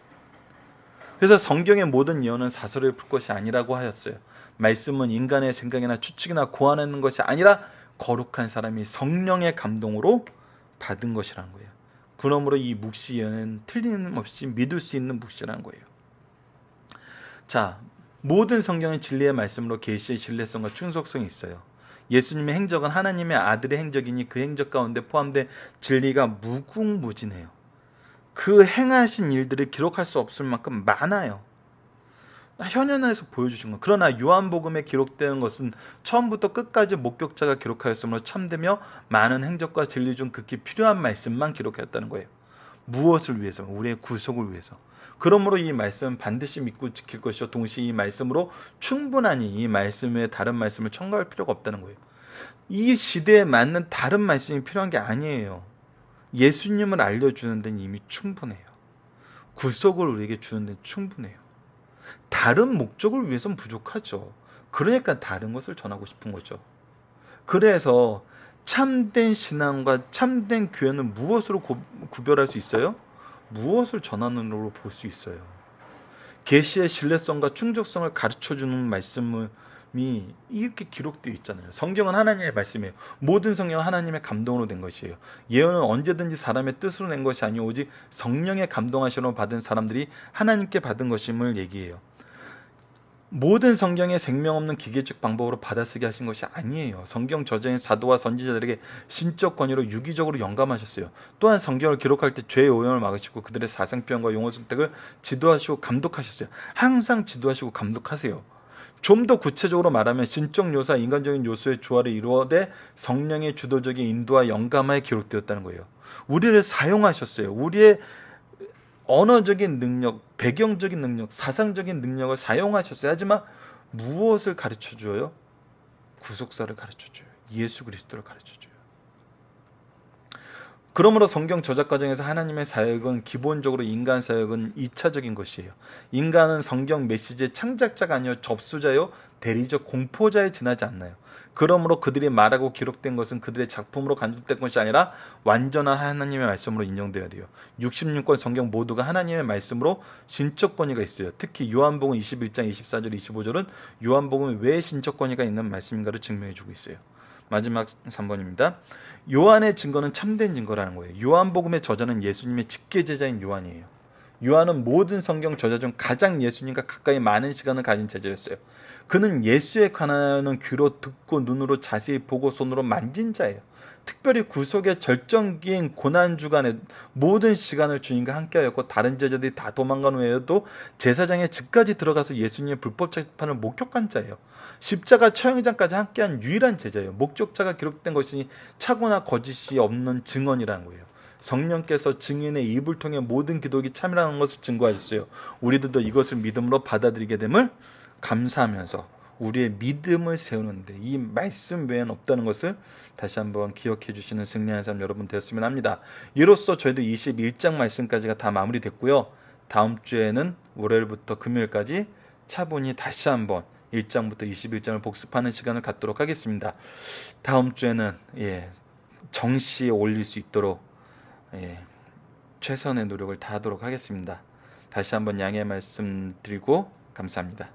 그래서 성경의 모든 예언은 사설을 풀 것이 아니라고 하였어요. 말씀은 인간의 생각이나 추측이나 고안하는 것이 아니라 거룩한 사람이 성령의 감동으로 받은 것이라는 거예요. 그러므로 이 묵시 예언은 틀림없이 믿을 수 있는 묵시라는 거예요. 자, 모든 성경은 진리의 말씀으로 계시의 신뢰성과 충속성이 있어요. 예수님의 행적은 하나님의 아들의 행적이니 그 행적 가운데 포함된 진리가 무궁무진해요. 그 행하신 일들을 기록할 수 없을 만큼 많아요. 현현에서 보여주신 것. 그러나 요한복음에 기록되는 것은 처음부터 끝까지 목격자가 기록하였으므로 참되며 많은 행적과 진리 중 극히 필요한 말씀만 기록하였다는 거예요. 무엇을 위해서? 우리의 구속을 위해서. 그러므로 이 말씀은 반드시 믿고 지킬 것이요 동시에 이 말씀으로 충분하니 이 말씀 외에 다른 말씀을 첨가할 필요가 없다는 거예요. 이 시대에 맞는 다른 말씀이 필요한 게 아니에요. 예수님을 알려주는 데는 이미 충분해요. 구속을 우리에게 주는 데는 충분해요. 다른 목적을 위해서는 부족하죠. 그러니까 다른 것을 전하고 싶은 거죠. 그래서 참된 신앙과 참된 교회는 무엇으로 구별할 수 있어요? 무엇을 전하는으로 볼 수 있어요. 계시의 신뢰성과 충족성을 가르쳐주는 말씀이 이렇게 기록되어 있잖아요. 성경은 하나님의 말씀이에요. 모든 성경은 하나님의 감동으로 된 것이에요. 예언은 언제든지 사람의 뜻으로 낸 것이 아니오 오직 성령의 감동하심으로 받은 사람들이 하나님께 받은 것임을 얘기해요. 모든 성경에 생명 없는 기계적 방법으로 받아쓰게 하신 것이 아니에요. 성경 저자인 사도와 선지자들에게 신적 권위로 유기적으로 영감하셨어요. 또한 성경을 기록할 때 죄의 오염을 막으시고 그들의 사생표현과 용어 선택을 지도하시고 감독하셨어요. 항상 지도하시고 감독하세요. 좀 더 구체적으로 말하면 신적 요소와 인간적인 요소의 조화를 이루어대 성령의 주도적인 인도와 영감하에 기록되었다는 거예요. 우리를 사용하셨어요. 우리의 언어적인 능력, 배경적인 능력, 사상적인 능력을 사용하셨어요. 하지만 무엇을 가르쳐줘요? 구속사를 가르쳐줘요. 예수 그리스도를 가르쳐줘요. 그러므로 성경 저작 과정에서 하나님의 사역은 기본적으로 인간 사역은 2차적인 것이에요. 인간은 성경 메시지의 창작자가 아니요 접수자요 대리적 공포자에 지나지 않나요. 그러므로 그들이 말하고 기록된 것은 그들의 작품으로 간직된 것이 아니라 완전한 하나님의 말씀으로 인정되어야 돼요. 66권 성경 모두가 하나님의 말씀으로 신적 권위가 있어요. 특히 요한복음 21장 24절 25절은 요한복음에 왜 신적 권위가 있는 말씀인가를 증명해주고 있어요. 마지막 3번입니다. 요한의 증거는 참된 증거라는 거예요. 요한복음의 저자는 예수님의 직계제자인 요한이에요. 요한은 모든 성경 저자 중 가장 예수님과 가까이 많은 시간을 가진 제자였어요. 그는 예수에 관하여는 귀로 듣고 눈으로 자세히 보고 손으로 만진 자예요. 특별히 구속의 절정기인 고난주간에 모든 시간을 주님과 함께하였고 다른 제자들이 다 도망간 후에도 제사장의 집까지 들어가서 예수님의 불법 재판을 목격한 자예요. 십자가 처형장까지 함께한 유일한 제자예요. 목격자가 기록된 것이 착오나 거짓이 없는 증언이라는 거예요. 성령께서 증인의 입을 통해 모든 기독이 참이라는 것을 증거하셨어요. 우리들도 이것을 믿음으로 받아들이게 됨을 감사하면서 우리의 믿음을 세우는데 이 말씀 외에는 없다는 것을 다시 한번 기억해 주시는 승리하는 사람 여러분 되었으면 합니다. 이로써 저희도 21장 말씀까지가 다 마무리됐고요. 다음 주에는 월요일부터 금요일까지 차분히 다시 한번 1장부터 21장을 복습하는 시간을 갖도록 하겠습니다. 다음 주에는 정시에 올릴 수 있도록 최선의 노력을 다하도록 하겠습니다. 다시 한번 양해 말씀드리고 감사합니다.